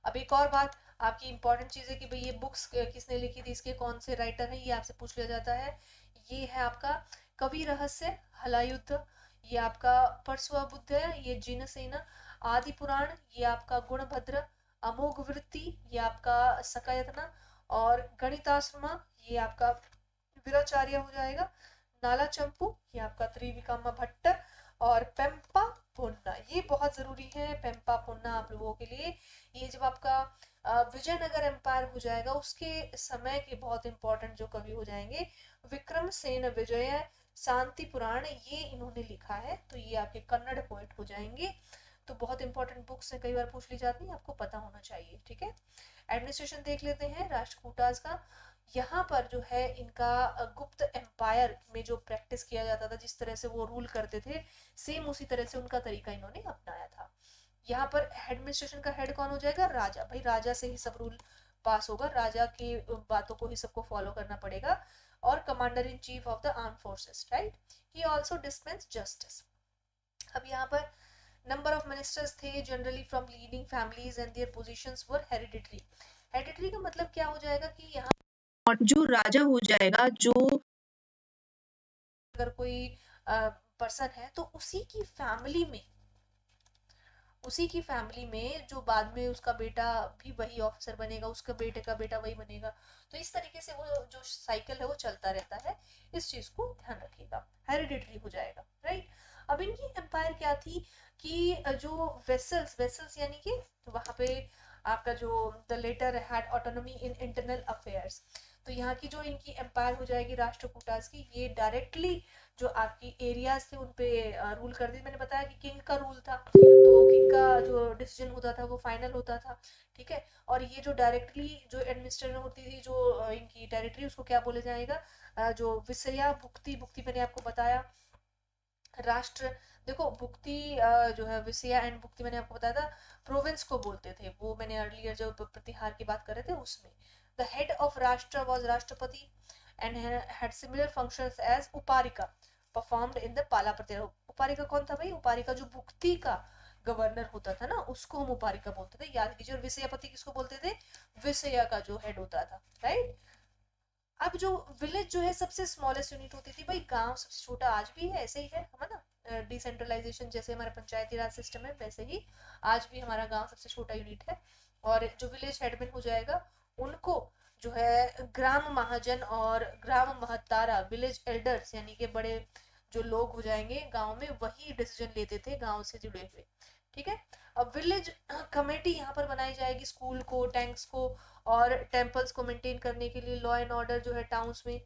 अब एक और बात आपकी इंपॉर्टेंट चीज है कि भाई ये बुक्स किसने लिखी थी, इसके कौन से राइटर हैं, ये आपसे पूछ लिया जाता है। ये है आपका कवि रहस्य हलायुद्ध, ये आपका परसुआ बुद्ध है, ये जिनसेन, आदि पुराण ये आपका गुणभद्र, अमोघ वृत्ति ये आपका सकयत्न, और गणिताश्रमा ये आपका वीराचार्य हो जाएगा, नाला चंपू ये आपका त्रिविक्रम भट्ट, और पेम्पा पुन्ना ये बहुत जरूरी है, पेम्पा पुन्ना आप लोगों के लिए। ये जब आपका विजयनगर एम्पायर हो जाएगा उसके समय के बहुत इंपॉर्टेंट जो कवि हो जाएंगे, विक्रम सेन विजय, शांति पुराण ये इन्होंने लिखा है, तो ये आपके कन्नड़ पोएट हो जाएंगे। तो बहुत इंपॉर्टेंट बुक्स है, कई बार पूछ ली जाती है, आपको पता होना चाहिए, ठीक है। एडमिनिस्ट्रेशन देख लेते हैं राष्ट्रकूटास का। यहाँ पर जो है इनका गुप्त एम्पायर में जो प्रैक्टिस किया जाता था, जिस तरह से वो रूल करते थे, सेम उसी तरह से उनका तरीका इन्होंने अपनाया था। यहाँ पर एडमिनिस्ट्रेशन का हेड कौन हो जाएगा, राजा, भाई राजा से ही सब रूल पास होगा, राजा की बातों को ही सबको फॉलो करना पड़ेगा। और commander in chief of the arm forces, right. He also dispense justice. अब यहाँ पर नंबर ऑफ मिनिस्टर्स थे generally from leading families and their positions were hereditary. Hereditary का मतलब क्या हो जाएगा कि यहाँ और जो राजा हो जाएगा, जो अगर कोई पर्सन है तो उसी की फैमिली में जो बाद में उसका बेटा भी वही ऑफिसर बनेगा, उसका बेटे का बेटा वही बनेगा, तो इस तरीके से वो जो साइकिल है वो चलता रहता है, इस चीज को ध्यान रखिएगा, हेरिडिटरी हो जाएगा, राइट। अब इनकी एम्पायर क्या थी कि जो वेसल्स वेसल्स यानी कि वहां पे आपका जो the later had autonomy in internal affairs, तो यहाँ की जो इनकी एम्पायर हो जाएगी राष्ट्रकूटास की, ये डायरेक्टली जो आपकी एरियाज थे उन पे रूल कर दी। मैंने बताया कि किंग का रूल था, तो किंग का जो डिसीजन होता था वो फाइनल होता था, ठीक है। और ये जो डायरेक्टली जो एडमिनिस्ट्रेशन होती थी जो इनकी टेरिटरी, उसको क्या बोले जाएगा, जो विषया भुक्ति, भुक्ति मैंने आपको बताया राष्ट्र, देखो भुक्ति जो है विषया एंड भुक्ति मैंने आपको बताया था प्रोविंस को बोलते थे, वो मैंने अर्लियर जो प्रतिहार की बात कर रहे थे उसमें। The head of rashtra was rashtrapati and had similar functions as uparika performed in the Pala Pratihara. उपारिका कौन था भाई, उपारिका जो भुक्ति का गवर्नर होता था ना, उसको हम उपारिका बोलते थे, याद कीजिए। और विषयापति किसको बोलते थे? विषया का जो हेड होता था, राइट। अब जो विलेज जो है सबसे स्मॉलेस्ट यूनिट होती थी, भाई गांव सबसे छोटा आज भी है, ऐसे ही है ना। डिसेंट्रलाइजेशन जैसे हमारा पंचायती राज सिस्टम है, वैसे ही आज भी हमारा गांव सबसे छोटा यूनिट है। और जो विलेज हेडमैन हो जाएगा, उनको जो है ग्राम महाजन और ग्राम महतारा, विलेज एल्डर्स यानी कि बड़े जो लोग हो जाएंगे गांव में, वही डिसीजन लेते थे गांव से जुड़े हुए, ठीक है। अब विलेज कमेटी यहाँ पर बनाई जाएगी स्कूल को, टैंक्स को और टेम्पल्स को मेंटेन करने के लिए, लॉ एंड ऑर्डर जो है टाउन्स में।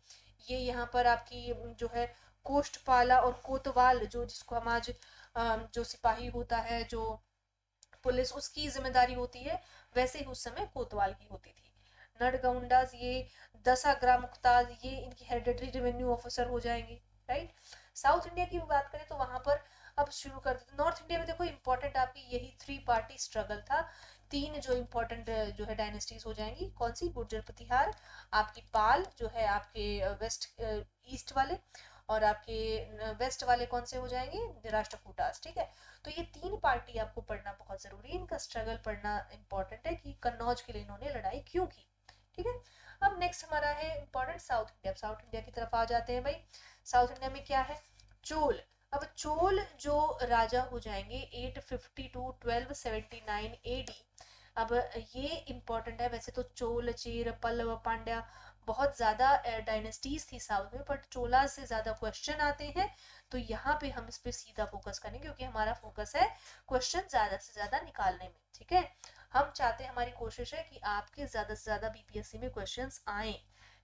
ये यहाँ पर आपकी जो है कोष्टपाला और कोतवाल, जो जिसको हम आज जो सिपाही होता है, जो पुलिस, उसकी जिम्मेदारी होती है, वैसे ही उस समय कोतवाल की होती थी। नडगौंडास, ये दशा मुख्तार, ये इनकी हेरिडेटरी रेवेन्यू ऑफिसर हो जाएंगे, राइट। साउथ इंडिया की बात करें तो वहां पर अब शुरू कर देते। नॉर्थ इंडिया में देखो इंपॉर्टेंट आपकी यही 3 पार्टी स्ट्रगल था। 3 जो इंपॉर्टेंट जो है डायनेस्टीज हो जाएंगी, कौन सी? गुर्जर प्रतिहार, आपकी पाल जो है आपके वेस्ट ईस्ट वाले, और आपके वेस्ट वाले कौन से हो जाएंगे? राष्ट्रकूटास, ठीक है। तो ये 3 पार्टी आपको पढ़ना बहुत जरूरी है, इनका स्ट्रगल पढ़ना इंपॉर्टेंट है कि कन्नौज के लिए इन्होंने लड़ाई क्यों की, ठीक है। अब नेक्स्ट हमारा है important south India. South India की तरफ आ जाते हैं भाई। साउथ इंडिया में क्या है? चोल। अब चोल जो राजा हो जाएंगे 850 टू 1279 एडी। अब ये इंपॉर्टेंट है, वैसे तो चोल, चेर, पल्लव, पांड्या बहुत ज्यादा डायनेस्टीज थी साउथ में, बट चोला से ज्यादा क्वेश्चन आते हैं, तो यहाँ पे हम इस पे सीधा फोकस करेंगे, क्योंकि हमारा फोकस है क्वेश्चन ज्यादा से ज्यादा निकालने में, ठीक है। हम चाहते हैं, हमारी कोशिश है कि आपके ज्यादा से ज्यादा बीपीएससी में क्वेश्चंस आए,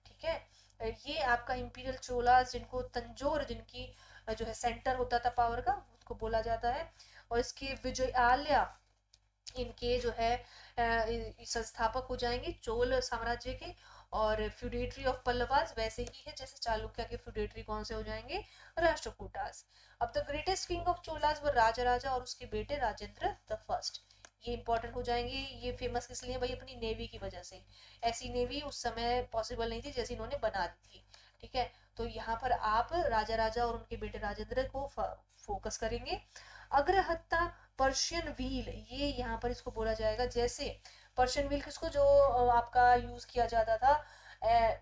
ठीक है। ये आपका इंपीरियल चोलास, जिनको तंजोर, जिनकी जो है सेंटर होता था पावर का, उसको बोला जाता है। और इसके विजयालया, इनके जो है संस्थापक हो जाएंगे चोल साम्राज्य के। और फ्यूडेटरी ऑफ पल्लवास वैसे ही है जैसे चालुक्य के फ्यूडेटरी कौन से हो जाएंगे? राष्ट्रकूटास। अब the greatest king of Cholas व राजा और उसके बेटे राजेंद्र द फर्स्ट। ये इंपॉर्टेंट हो जाएंगे। ये फेमस किस लिए? भाई अपनी नेवी की वजह से। ऐसी नेवी उस समय पॉसिबल नहीं थी जैसी इन्होंने बना दी थी, ठीक है। तो यहाँ पर आप राजा और उनके बेटे राजेंद्र को फोकस करेंगे। अग्रहत्ता पर्शियन व्हील, ये यहाँ पर इसको बोला जाएगा। जैसे पर्शियन व्हील किसको, जो आपका यूज किया जाता था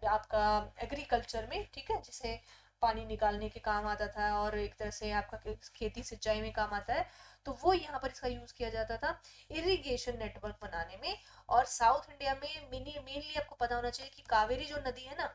आपका एग्रीकल्चर में, ठीक है, जिसे पानी निकालने के काम आता था और एक तरह से आपका खेती सिंचाई में काम आता है, तो वो यहाँ पर इसका यूज किया जाता था इरिगेशन नेटवर्क बनाने में। और साउथ इंडिया में मेनली आपको पता होना चाहिए कि कावेरी जो नदी है ना,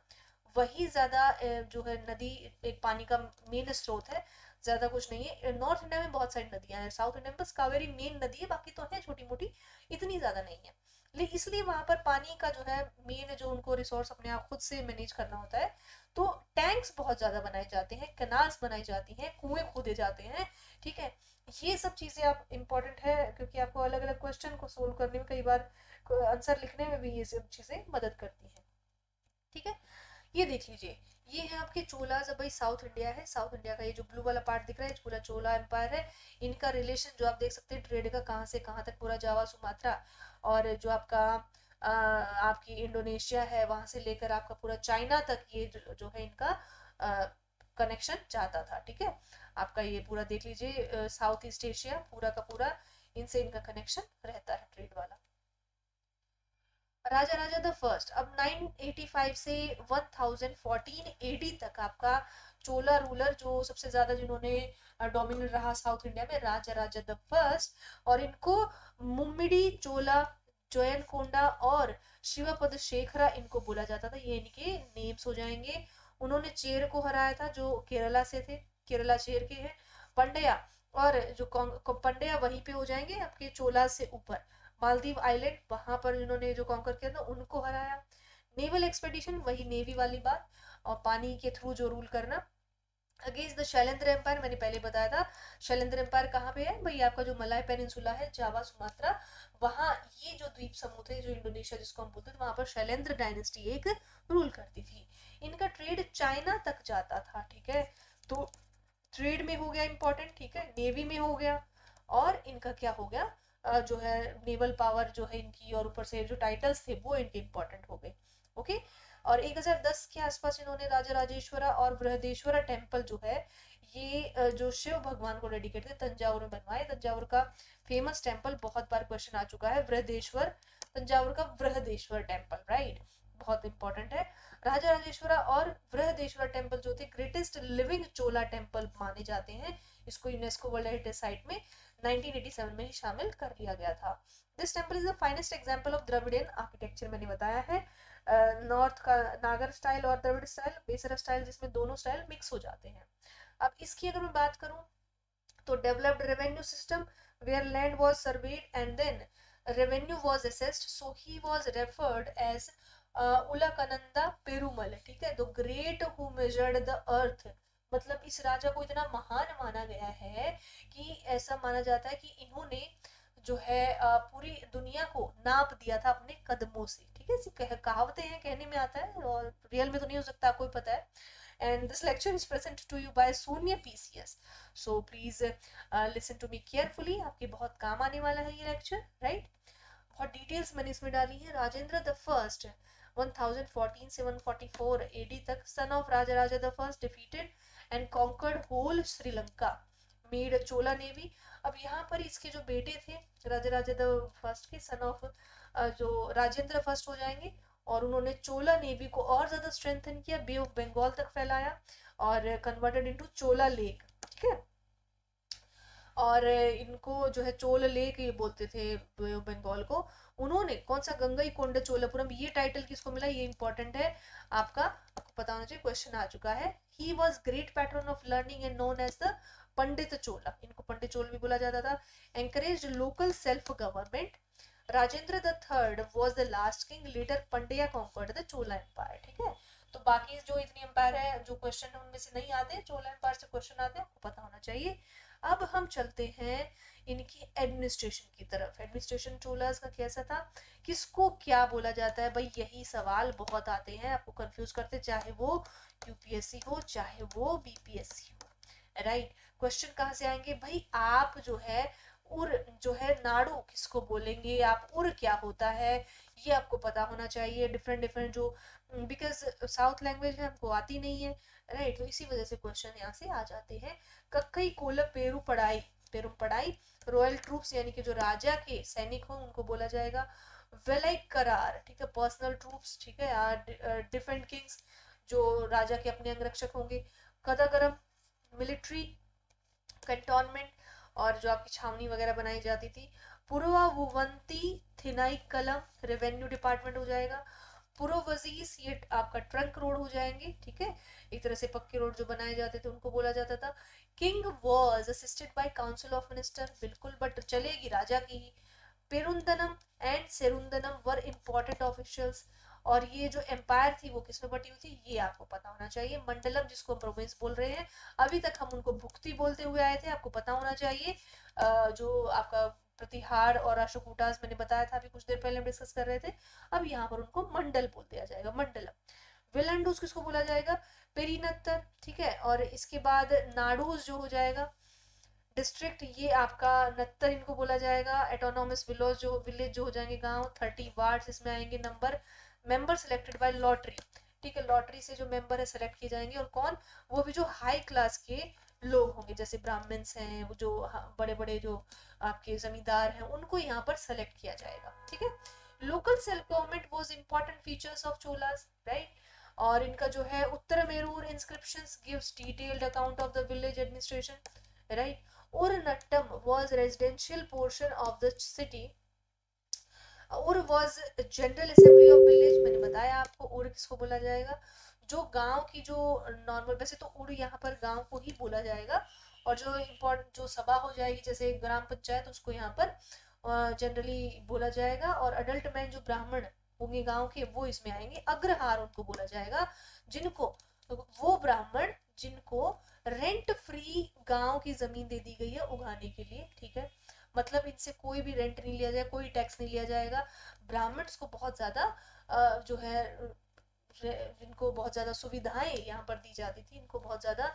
वही ज्यादा जो है नदी एक पानी का मेन स्रोत है, ज्यादा कुछ नहीं है। नॉर्थ इंडिया में बहुत सारी नदियां हैं, साउथ इंडिया में बस कावेरी मेन नदी है, बाकी तो है छोटी मोटी, इतनी ज्यादा नहीं है। लेकिन इसलिए वहां पर पानी का जो है मेन, जो उनको रिसोर्स अपने आप खुद से मैनेज करना होता है, तो टैंक्स बहुत ज्यादा बनाए जाते हैं, कैनाल्स बनाई जाती हैं, कुएं खोदे जाते हैं, ठीक है। ये सब चीजें आप इंपॉर्टेंट है, क्योंकि आपको अलग अलग क्वेश्चन को सोल्व करने में, कई बार आंसर लिखने में भी ये सब चीजें मदद करती हैं, ठीक है। ये देख लीजिए, ये है आपके चोलाज। अब भाई साउथ इंडिया है, साउथ इंडिया का ये जो ब्लू वाला पार्ट दिख रहा है पूरा चोला एम्पायर है। इनका रिलेशन जो आप देख सकते हैं ट्रेड का, कहाँ से कहाँ तक, पूरा जावा सुमात्रा, और जो आपका आपकी इंडोनेशिया है वहां से लेकर आपका पूरा चाइना तक, ये जो है इनका कनेक्शन जाता था, ठीक है। आपका ये पूरा देख लीजिए, साउथ ईस्ट एशिया पूरा का पूरा, इनसे इनका कनेक्शन रहता है ट्रेड वाला। राजा द फर्स्ट। अब 985 से 1014 एडी तक आपका चोला रूलर, जो सबसे ज्यादा जिन्होंने डोमिनेट रहा साउथ इंडिया में, राजा द फर्स्ट। और इनको मुम्मिडी चोला, जयन कोंडा और शिवपद शेखरा इनको बोला जाता था, ये इनके नेम्स हो जाएंगे। उन्होंने चेर को हराया था, जो केरला से थे, केरला चेर के हैं। पंड्या, और जो पंड्या वहीं पे हो जाएंगे आपके चोला से ऊपर। मालदीव आइलैंड, वहां पर जिन्होंने जो कॉन्कर किया था उनको हराया। नेवल एक्सपेडिशन, वही नेवी वाली बात, और पानी के थ्रू जो रूल करना अगेंस्ट द शैलेंद्र एम्पायर। मैंने पहले बताया था शैलेंद्र एम्पायर कहाँ पे है भाई, आपका जो मलाय पेनिनसुला है, जावा सुमात्रा, वहां ये जो द्वीप समूह थे, जो इंडोनेशिया जिसको हम बोलते थे, वहां पर शैलेंद्र डायनेस्टी एक रूल करती थी। इनका ट्रेड चाइना तक जाता था, ठीक है। तो ट्रेड में हो गया इंपॉर्टेंट, ठीक है, नेवी में हो गया, और इनका क्या हो गया, जो है नेवल पावर जो है इनकी, और ऊपर से जो टाइटल्स थे वो इनके इंपॉर्टेंट हो गए। ओके। और 1010 के आसपास इन्होंने राजा राजेश्वरा और बृहदेश्वरा टेम्पल जो है ये जो शिव भगवान को डेडिकेट थे तंजावुर में बनवाए। तंजावुर का फेमस टेम्पल, बहुत बार क्वेश्चन आ चुका है, बृहदेश्वर, तंजावुर का बृहदेश्वर टेम्पल, राइट, बहुत इंपॉर्टेंट है। राजा राजेश्वरा और बृहदेश्वर टेम्पल जो थे ग्रेटेस्ट लिविंग चोला टेम्पल माने जाते हैं। इसको यूनेस्को वर्ल्ड हेरिटेज साइट में 1987 में ही शामिल कर लिया गया था। This temple is the finest example of Dravidian architecture, मैंने बताया है। नॉर्थ का नागर स्टाइल और द्रविड़ स्टाइल, बेसरा स्टाइल, जिसमें दोनों स्टाइल मिक्स हो जाते हैं। अब इसकी अगर मैं बात करूं तो developed revenue system where land was surveyed and then revenue was assessed, so he was referred as Ulagalanda Perumal, ठीक है, the great who measured the earth. मतलब इस राजा को इतना महान माना गया है कि ऐसा माना जाता है कि इन्होंने जो है पूरी दुनिया को नाप दिया था अपने कदमों से, ठीक है। कहावतें हैं, कहने में आता है और रियल में तो नहीं हो सकता, आपको ही पता है। and this lecture is presented to you by Sonia PCS, so please listen to me carefully, आपके बहुत काम आने वाला है ये लेक्चर, राइट। बहुत डिटेल्स मैंने इसमें डाली है। राजेंद्र द फर्स्ट 1014 से 144 एडी तक, son of Raja Raja the first, defeated and conquered whole Sri Lanka, made Chola navy. अब यहाँ पर इसके जो बेटे थे राजा राजा द फर्स्ट के, सन ऑफ जो राजेंद्र फर्स्ट हो जाएंगे, और उन्होंने चोला नेवी को और ज्यादा स्ट्रेंथन किया, बे ऑफ बंगाल तक फैलाया और कन्वर्टेड इनटू चोला लेक, ठीक है। और इनको जो है चोल लेक ये बोलते थे बंगाल को। उन्होंने कौन सा, गंगई कोंड चोलापुरम, ये टाइटल किसको मिला, ये इंपॉर्टेंट है, आपको पता होना चाहिए, क्वेश्चन आ चुका है। He was great patron of learning and known as the Pandita Chola, इनको पंडित चोल भी बोला जाता था। Encourage local self government. Rajendra the third was the last king, later Pandya conquered the Chola empire, ठीक है। तो बाकी जो इतनी एम्पायर है, जो क्वेश्चन उनमें से नहीं आते, चोला एम्पायर से क्वेश्चन आते हैं, आपको पता होना चाहिए। अब हम चलते हैं इनकी एडमिनिस्ट्रेशन की तरफ। एडमिनिस्ट्रेशन चोलास का कैसा था, किसको क्या बोला जाता है, भाई यही सवाल बहुत आते हैं, आपको कंफ्यूज करते, चाहे वो यूपीएससी हो चाहे वो बीपीएससी हो, राइट। क्वेश्चन कहाँ से आएंगे भाई, आप जो है उर जो है नाड़ू किसको बोलेंगे, आप उर क्या होता है, ये आपको पता होना चाहिए। डिफरेंट डिफरेंट जो, बिकॉज साउथ लैंग्वेज है हमको आती नहीं है, राइट, तो इसी वजह से क्वेश्चन यहाँ से आ जाते हैं। कक्कई कोलप पेरू पढ़ाई, पेरू पढ़ाई, रॉयल ट्रूप्स यानी कि जो राजा के सैनिक हो उनको बोला जाएगा। वेलाइक करार, ठीक है, पर्सनल ट्रूप्स, ठीक है, डिफेंड किंग्स, जो राजा के अपने अंगरक्षक होंगे। कदागरम, मिलिट्री कंटोनमेंट, और जो आपकी छावनी वगैरह बनाई जाती थी। पुरवावंती थिनाई कलम, रेवेन्यू डिपार्टमेंट हो जाएगा। पुरोवजीस, ये आपका ट्रंक रोड हो जाएंगे, ठीक है, एक तरह से पक्के रोड जो बनाए जाते थे उनको बोला जाता था। King was assisted by council of minister, बिल्कुल, बट चलेगी राजा की ही। पेरुंदनम एंड सेरुंदनम वर इंपॉर्टेंट ऑफिशियल्स, और ये जो एम्पायर थी वो किसमें बटी हुई थी, ये आपको पता होना चाहिए। मंडलम, जिसको प्रोविंस बोल रहे हैं, अभी तक हम उनको भुक्ति बोलते हुए आए थे, आपको पता होना चाहिए। जो आपका प्रतिहार और अशोकूटास मैंने बताया था अभी कुछ देर पहले हम डिस्कस कर रहे थे, अब यहाँ पर उनको मंडल बोल दिया जाएगा, मंडलम। विलंडूस किसको बोला जाएगा, पेरीनत्तर, ठीक है। और इसके बाद नाडूस जो हो जाएगा डिस्ट्रिक्ट, ये आपका नत्तर इनको बोला जाएगा। एटोनॉमस विलेज जो हो जाएंगे गांव। 30 वार्ड्स इसमें आएंगे। मेंबर सिलेक्टेड बाय लॉटरी, ठीक है, लॉटरी से जो मेंबर है सेलेक्ट किए जाएंगे, और कौन, वो भी जो हाई क्लास के लोग होंगे, जैसे ब्राह्मण्स हैं, वो जो बड़े बड़े जो आपके जमींदार हैं, उनको यहाँ पर सेलेक्ट किया जाएगा, ठीक है। Local self government was important features of Cholas, right. और इनका जो है Uttaramerur inscriptions gives detailed account of the village administration, right. Uranattam was residential portion of the city. Ur was general assembly of village, मैंने बताया आपको उर किसको बोला जाएगा, जो गांव की जो नॉर्मल, वैसे तो उर यहाँ पर गांव को ही बोला जाएगा, और जो इम्पोर्टेंट जो सभा हो जाएगी जैसे ग्राम पंचायत, उसको यहाँ पर जनरली बोला जाएगा। और अडल्ट मैन जो ब्राह्मण होंगे गांव के, वो इसमें आएंगे। अग्रहार उनको बोला जाएगा, जिनको, वो ब्राह्मण जिनको रेंट फ्री गांव की जमीन दे दी गई है उगाने के लिए, ठीक है, मतलब इनसे कोई भी रेंट नहीं लिया जाएगा, कोई टैक्स नहीं लिया जाएगा। ब्राह्मण्स को बहुत ज्यादा जो है इनको बहुत ज्यादा सुविधाएं यहाँ पर दी जाती थी, इनको बहुत ज्यादा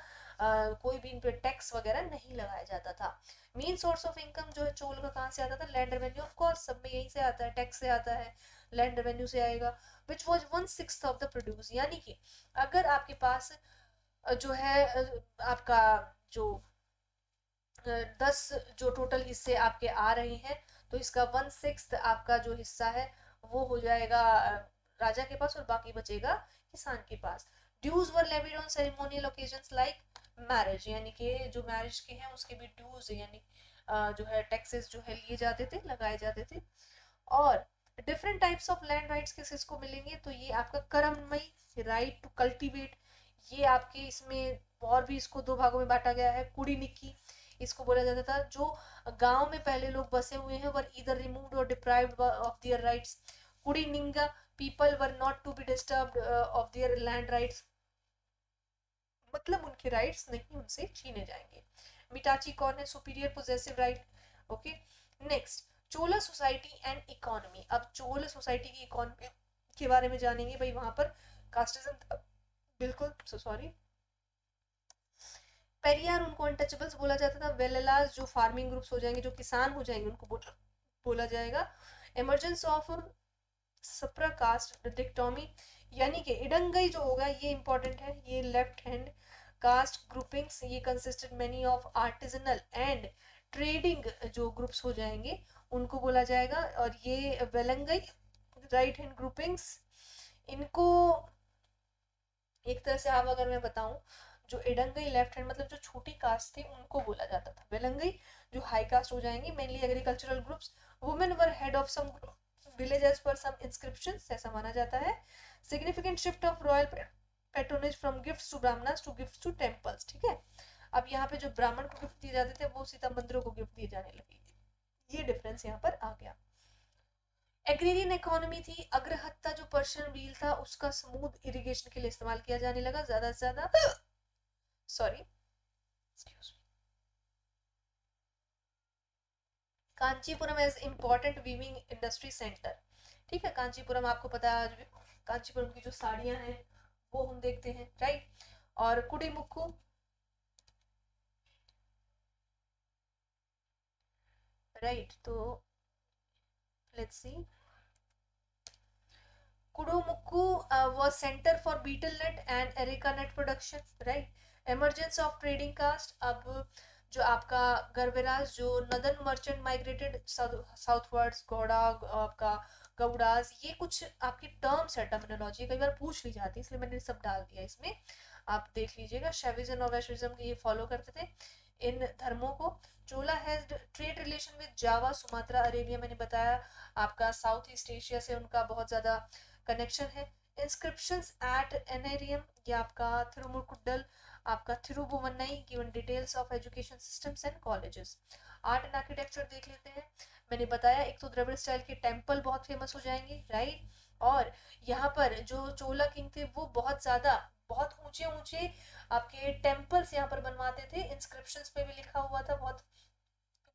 कोई भी इन पे टैक्स वगैरह नहीं लगाया जाता था। मेन सोर्स ऑफ इनकम जो है चोल का कहाँ से आता था? लैंड रेवेन्यू, ऑफ कोर्स सब में यहीं से आता है, टैक्स से आता है, लैंड रेवेन्यू से आएगा, which was 1/6 of the produce. यानी कि अगर आपके पास जो है आपका जो 10 जो टोटल हिस्से आपके आ रहे हैं, तो इसका 1/6 आपका जो हिस्सा है वो हो जाएगा राजा के पास, और बाकी बचेगा किसान के पास। Dues were levied on ceremonial occasions like marriage, यानी कि जो मैरिज के हैं उसके भी ड्यूज यानी जो है टैक्सेस जो है लिए जाते थे, लगाए जाते थे। और different types of land rights किसको मिलेंगे? तो ये आपका कर्ममयी, राइट टू कल्टीवेट, ये आपके इसमें और भी इसको दो भागों में बांटा गया है। कुड़ीनिक्की, इसको बोला जाता था जो गांव में पहले लोग बसे हुए हैं वर ईदर रिमूव्ड और deprived of their rights. Kudiningai, people were not to be disturbed of their land rights, मतलब उनके राइट्स नहीं उनसे छीने जाएंगे। मिटाची कौन है? Superior possessive right. Okay, next Chola society and economy. अब चोल सोसाइटी की इकोनॉमी के बारे में जानेंगे। भाई वहां पर कास्टिज्म बिल्कुल सॉरी, पेरियार उनको अनटचेबल्स बोला जाता था। वेलेलास जो फार्मिंग ग्रुप्स हो जाएंगे, जो किसान हो जाएंगे, उनको बोला जाएगा। इमरजेंस ऑफ सप्रा कास्ट डिक्टोमी, यानी कि इडंगई जो होगा ये इंपॉर्टेंट है, ये लेफ्ट हैंड कास्ट ग्रुपिंग्स, ये consisted many of artisanal and trading जो ग्रुप्स हो जाएंगे उनको बोला जाएगा। और ये वेलंगई राइट हैंड ग्रुपिंग्स, इनको एक तरह से आप अगर मैं बताऊं, जो इडंगई लेफ्ट हैंड मतलब जो छोटी कास्ट थी उनको बोला जाता था। वेलंगई जो हाई कास्ट हो जाएंगी, mainly agricultural groups. Women were head of some villages पर सम इंस्क्रिप्शंस, ऐसा माना जाता है। Significant shift of royal patronage from gifts to Brahmanas to gifts to temples, ठीक है। अब यहाँ पे जो ब्राह्मण को गिफ्ट दिए जाते थे वो सीता मंदिरों को गिफ्ट दिए जाने लगे, ये डिफरेंस यहाँ पर आ गया। एग्रेरियन इकोनॉमी थी। अग्रहत्ता जो पर्शियन व्हील था उसका स्मूथ इरिगेशन के लिए इस्तेमाल किया जाने लगा ज्यादा से ज्यादा। Sorry, Kanchipuram as important weaving industry centre, ठीक है। कांचीपुरम आपको पता है, कांचीपुरम की जो साड़ियां हैं वो हम देखते हैं, राइट। और कुडीमुक्कू, राइट, तो let's see, Kudumukku was center for betel nut and erica nut production, right. Emergence of trading caste, अब जो आपका गर्वेराज जो northern merchant migrated southwards, Gowda आपका गौड़ास, ये कुछ आपकी टर्म्स है, टर्मिनोलॉजी कई बार पूछ ली जाती है इसलिए मैंने सब डाल दिया इसमें, आप देख लीजिएगा। शैविज्म और वैशविज्म ये फॉलो करते थे इन धर्मों को। Chola has trade relation with Java, Sumatra, Arabia, मैंने बताया आपका साउथ ईस्ट एशिया से उनका बहुत ज्यादा कनेक्शन है। इंस्क्रिप्शंस एट एनेरियम, ये आपका थिरुमुकुड्डल, आपका Tribhuvanai, given details of education systems and colleges. Art and architecture देख लेते हैं। मैंने बताया एक तो द्रविड़ स्टाइल के टेम्पल बहुत फेमस हो जाएंगे, राइट। और यहाँ पर जो चोला किंग थे वो बहुत ज्यादा बहुत ऊंचे ऊंचे आपके टेम्पल्स यहाँ पर बनवाते थे। इंस्क्रिप्शंस पे भी लिखा हुआ था बहुत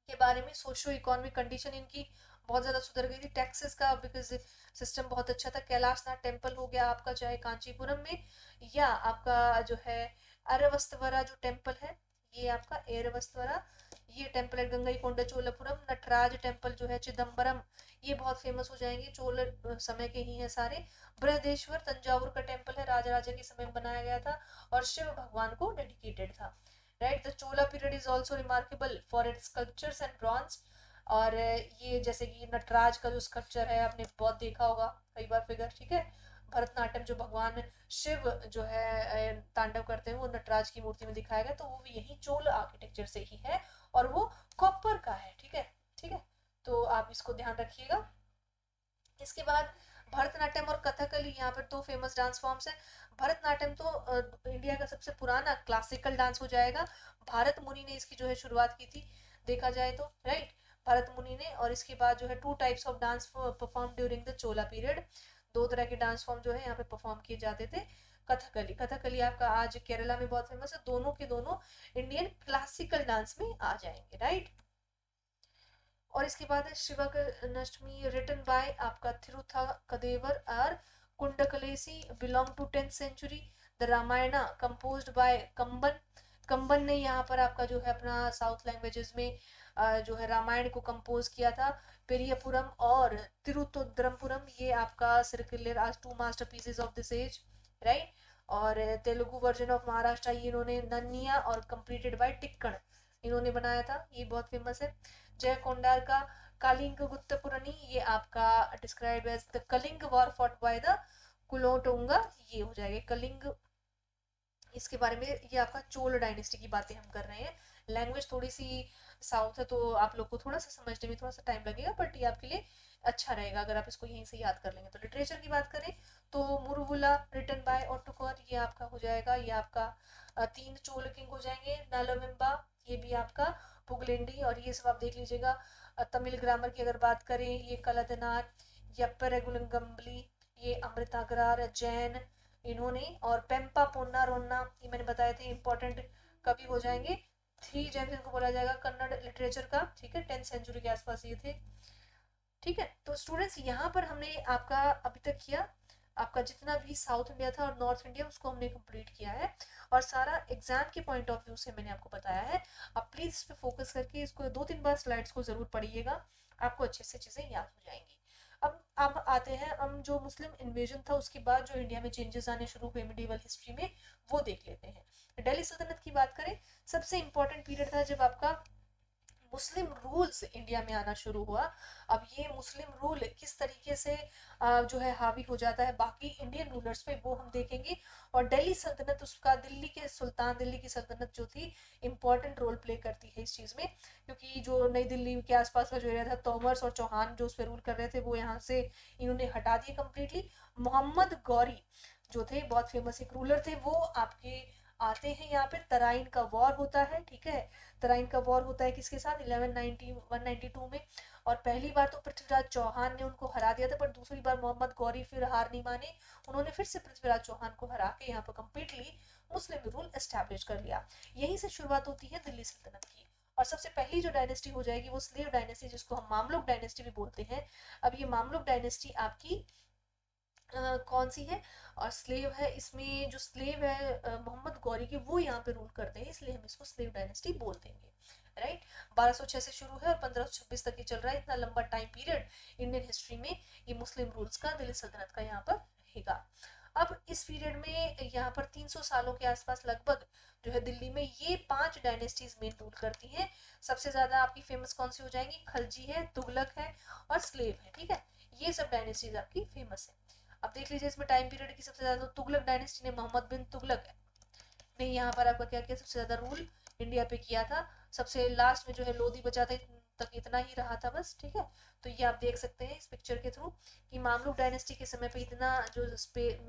के बारे में। सोशियो इकोनॉमिक कंडीशन इनकी बहुत ज्यादा सुधर गई थी, टैक्सेस का बिकॉज सिस्टम बहुत अच्छा था। कैलाशनाथ टेम्पल हो गया आपका चाहे कांचीपुरम में, या आपका जो है अरवस्तवरा जो टेम्पल है, ये आपका एरवस्तवरा, ये टेम्पल है गंगई कोंडा चोलापुरम। नटराज टेम्पल जो है चिदम्बरम, ये बहुत फेमस हो जाएंगे, चोल समय के ही है सारे। बृहदेश्वर तंजावुर का टेम्पल है, राजा राजा के समय में बनाया गया था और शिव भगवान को डेडिकेटेड था, right. The Chola period is also remarkable for its sculptures and bronze. और ये जैसे कि नटराज का जो स्कल्पचर है आपने बहुत देखा होगा कई बार फिगर, ठीक है। भरतनाट्यम जो भगवान शिव जो है तांडव करते हैं वो नटराज की मूर्ति में दिखाया गया, तो वो भी यही चोल आर्किटेक्चर से ही है और वो कॉपर का है, ठीक है, ठीक है। तो आप इसको ध्यान रखिएगा। इसके बाद भरतनाट्यम और कथकली, यहाँ पर दो फेमस डांस फॉर्म्स हैं। भरतनाट्यम तो इंडिया का सबसे पुराना क्लासिकल डांस हो जाएगा। भारत मुनि ने इसकी जो है शुरुआत की थी देखा जाए तो, राइट, भरत मुनि ने। और इसके बाद जो है two types of dance perform during the Chola period, दो तरह के डांस फॉर्म जो है यहाँ पे परफॉर्म किए जाते थे। कथकली, कथकली आपका आज केरला में बहुत फेमस है, दोनों के दोनों इंडियन क्लासिकल डांस में आ जाएंगे, राइट। और इसके बाद है शिवक नष्टमी रिटन बाय आपका थिरुथा कदेवर और Kundalakesi belong to 10th century. The Ramayana composed by Kamban, Kamban ने यहाँ पर आपका जो है अपना साउथ लैंग्वेजेस में जो है रामायण को कंपोज किया था। पेरियापुरम और तिरुतोद्रमपुरम, ये आपका सर्कुलर आज 2 masterpieces of this as, right. और तेलुगु वर्जन ऑफ महाराष्ट्र ये इन्होंने नन्निया और कंप्लीटेड बाय टिक्कण इन्होंने बनाया था, ये बहुत फेमस है। जय कोंडार का कालिंग गुत्तपुरनी, ये आपका describe as the Kalinga war fought by the Kulottunga, ये हो जाएगा कलिंग। इसके बारे में ये आपका चोल डायनेस्टी की बातें हम कर रहे हैं। लैंग्वेज थोड़ी सी साउथ है तो आप लोग को थोड़ा सा समझने में थोड़ा सा टाइम लगेगा, बट ये आपके लिए अच्छा रहेगा अगर आप इसको यहीं से याद कर लेंगे। तो लिटरेचर की बात करें तो मुरुवुला रिटन बाय ओटोकर, ये आपका हो जाएगा, ये आपका 3 चोल किंग हो जाएंगे। नालबिम्बा, ये भी आपका पुगलेंडी, और ये सब आप देख लीजिएगा। तमिल ग्रामर की अगर बात करें, ये कलदनार, यप्परेगुलंगम्बली, ये अमृताग्रार जैन इन्होंने, और पेम्पा पोन्ना रोन्ना, ये मैंने बताए थे इंपॉर्टेंट कवि हो जाएंगे। 3 जेम्स इनको बोला जाएगा कन्नड़ लिटरेचर का, ठीक है, 10th सेंचुरी के आसपास ये थे। ठीक है, तो स्टूडेंट्स यहाँ पर हमने आपका अभी तक किया, आपका जितना भी साउथ इंडिया था और नॉर्थ इंडिया उसको हमने कंप्लीट किया है, और सारा एग्जाम के पॉइंट ऑफ व्यू से मैंने आपको बताया है। आप प्लीज इस पे फोकस करके इसको 2-3 बार स्लाइड्स को जरूर पढ़िएगा, आपको अच्छे से चीजें याद हो जाएंगी। अब आते हैं हम जो मुस्लिम इन्वेजन था उसके बाद जो इंडिया में चेंजेस आने शुरू हुए मिडिवल हिस्ट्री में, वो देख लेते हैं। दिल्ली सल्तनत की बात करें, सबसे इंपॉर्टेंट पीरियड था जब आपका मुस्लिम रूल्स इंडिया में आना शुरू हुआ। अब ये मुस्लिम रूल किस तरीके से जो है हावी हो जाता है बाकी इंडियन रूलर्स पे, वो हम देखेंगे। और दिल्ली सल्तनत, उसका दिल्ली के सुल्तान, दिल्ली की सल्तनत जो थी इंपॉर्टेंट रोल प्ले करती है इस चीज में, क्योंकि जो नई दिल्ली के आसपास का जो एरिया था, तोमर्स और चौहान जो उस पर रूल कर रहे थे, वो यहाँ से इन्होंने हटा दिए कम्प्लीटली। मोहम्मद गौरी जो थे बहुत फेमस एक रूलर थे, वो आपके आते हैं यहाँ पे। तराइन का वॉर होता है, ठीक है, तराइन का वॉर होता है किसके साथ, 1192 में। और पहली बार तो पृथ्वीराज चौहान ने उनको हरा दिया था, पर दूसरी बार मोहम्मद गौरी फिर हार नहीं माने, उन्होंने फिर से पृथ्वीराज चौहान को हरा के यहाँ पर कम्प्लीटली मुस्लिम रूल एस्टेब्लिश कर लिया। यहीं से शुरुआत होती है दिल्ली सल्तनत की। और सबसे पहली जो डायनेस्टी हो जाएगी वो स्लेव डायनेस्टी, जिसको हम मामलुक डायनेस्टी भी बोलते हैं। अब ये मामलुक डायनेस्टी आपकी कौन सी है, और स्लेव है, इसमें जो स्लेव है मोहम्मद गौरी के, वो यहाँ पे रूल करते हैं, इसलिए हम इसको स्लेव डायनेस्टी बोल देंगे, राइट। 1206 से शुरू है और 1526 तक ये चल रहा है, इतना लंबा टाइम पीरियड इंडियन हिस्ट्री में ये मुस्लिम रूल्स का, दिल्ली सल्तनत का यहाँ पर रहेगा। अब इस पीरियड में यहाँ पर 300 सालों के आसपास लगभग जो है दिल्ली में ये 5 डायनेस्टीज मेन रूल करती हैं। सबसे ज्यादा आपकी फेमस कौन सी हो जाएंगी, खलजी है, तुगलक है और स्लेव है, ठीक है, ये सब डायनेस्टीज आपकी फेमस है। अब देख लीजिए इसमें टाइम पीरियड की सबसे ज्यादा, तो तुगलक डायनेस्टी ने मोहम्मद बिन तुगलक ने यहाँ पर आपका क्या किया, सबसे ज्यादा रूल इंडिया पे किया था। सबसे लास्ट में जो है लोधी बचा था, तक इतना ही रहा था बस, ठीक है। तो ये आप देख सकते हैं इस पिक्चर के थ्रू कि मामलुक डायनेस्टी के समय पे इतना जो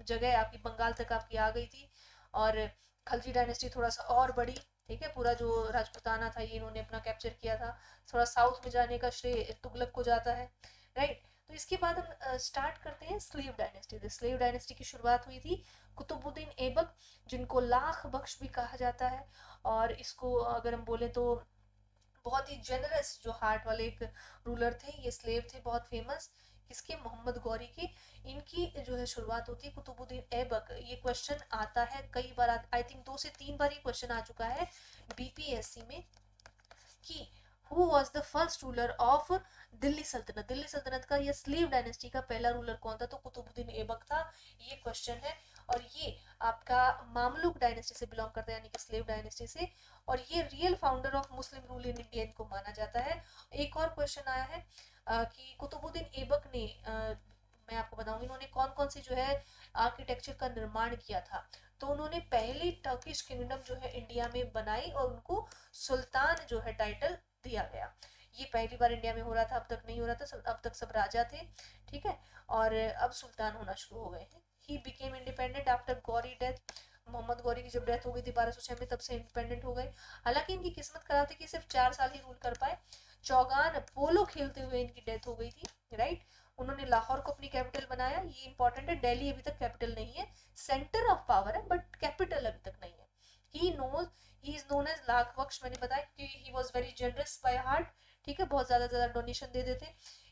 जगह आपकी बंगाल तक आपकी आ गई थी, और खलजी डायनेस्टी थोड़ा सा और बड़ी, ठीक है, पूरा जो राजपुताना था ये इन्होंने अपना कैप्चर किया था। थोड़ा साउथ में जाने का श्रेय तुगलक को जाता है, राइट। तो इसके बाद हम स्टार्ट करते हैं स्लेव डायनेस्टी। स्लेव डायनेस्टी की शुरुआत हुई थी कुतुबुद्दीन ऐबक, जिनको लाख बख्श भी कहा जाता है। और इसको अगर हम बोले तो बहुत ही जेनरस जो हार्ट वाले एक रूलर थे, ये स्लेव थे बहुत फेमस, किसके, मोहम्मद गौरी की। इनकी जो है शुरुआत होती है कुतुबुद्दीन ऐबक। ये क्वेश्चन आता है कई बार, आई थिंक 2 से 3 बार ये क्वेश्चन आ चुका है बीपीएससी में कि who was the first ruler of Delhi सल्तनत, दिल्ली सल्तनत का या स्लेव डायनेस्टी का पहला रूलर कौन था, तो कुतुबुद्दीन ऐबक था, ये क्वेश्चन है। और ये आपका मामलुक डायनेस्टी से बिलोंग करता है, यानी कि स्लेव डायनेस्टी से, और ये real founder of Muslim rule in India इनको माना जाता है। एक और क्वेश्चन आया है कि कुतुबुद्दीन ऐबक ने मैं आपको बताऊंगी इन्होंने कौन कौन सी जो है आर्किटेक्चर का निर्माण किया था। तो उन्होंने पहली टर्किश किंगडम जो है इंडिया में बनाई और उनको सुल्तान जो है टाइटल दिया गया। ये पहली बार इंडिया में हो रहा था, अब तक नहीं हो रहा था, अब तक सब राजा थे, ठीक है, और अब सुल्तान होना शुरू हो गए हैं। He became independent after Ghori death, Mohammad Ghori की जब डेथ हो गई थी 1206 में, तब से इंडिपेंडेंट हो गए। हालांकि इनकी किस्मत खराब थी कि सिर्फ 4 साल ही रूल कर पाए, चौगान पोलो खेलते हुए इनकी डेथ हो गई थी, राइट। उन्होंने लाहौर को अपनी कैपिटल बनाया, ये इंपॉर्टेंट है, दिल्ली अभी तक कैपिटल नहीं है, सेंटर ऑफ पावर है बट कैपिटल अभी तक नहीं है। He is known as lakh Bakhsh, मैंने बताया क्योंकि he was very generous by heart, ठीक है, बहुत ज्यादा ज्यादा डोनेशन दे देते।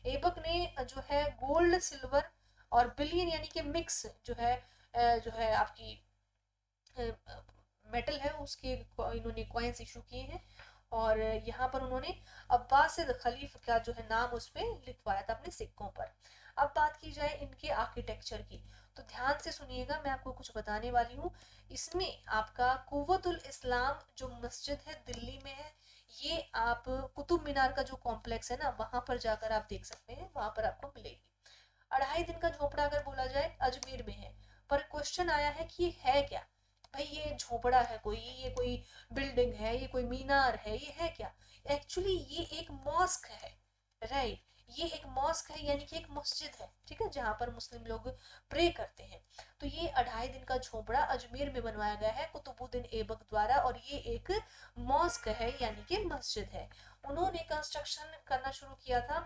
ऐबक ने जो है गोल्ड, सिल्वर और बिलियन यानी कि मिक्स जो है आपकी मेटल है उसके इन्होंने कॉइन्स इशू किए हैं। और यहाँ पर उन्होंने अब्बासिद खलीफ का जो है नाम उस पर लिखवाया था अपने सिक्कों पर। अब बात की जाए इनके आर्किटेक्चर की, तो ध्यान से सुनिएगा, मैं आपको कुछ बताने वाली हूँ। इसमें आपका कुव्वतुल इस्लाम जो मस्जिद है दिल्ली में है, ये आप कुतुब मीनार का जो कॉम्प्लेक्स है ना वहां पर जाकर आप देख सकते हैं, वहां पर आपको मिलेगी। 2.5 दिन का झोपड़ा अगर बोला जाए अजमेर में है, पर क्वेश्चन आया है कि ये है क्या। भाई ये झोपड़ा है कोई, ये कोई बिल्डिंग है, ये कोई मीनार है, ये है क्या? एक्चुअली ये एक मॉस्क है, राइट। ये एक मॉस्क है यानी कि एक मस्जिद है, ठीक है, जहां पर मुस्लिम लोग प्रे करते हैं। तो ये 2.5 दिन का झोपड़ा अजमेर में बनवाया गया है कुतुबुद्दीन ऐबक द्वारा, और ये एक मॉस्क है यानी कि मस्जिद है। उन्होंने कंस्ट्रक्शन करना शुरू किया था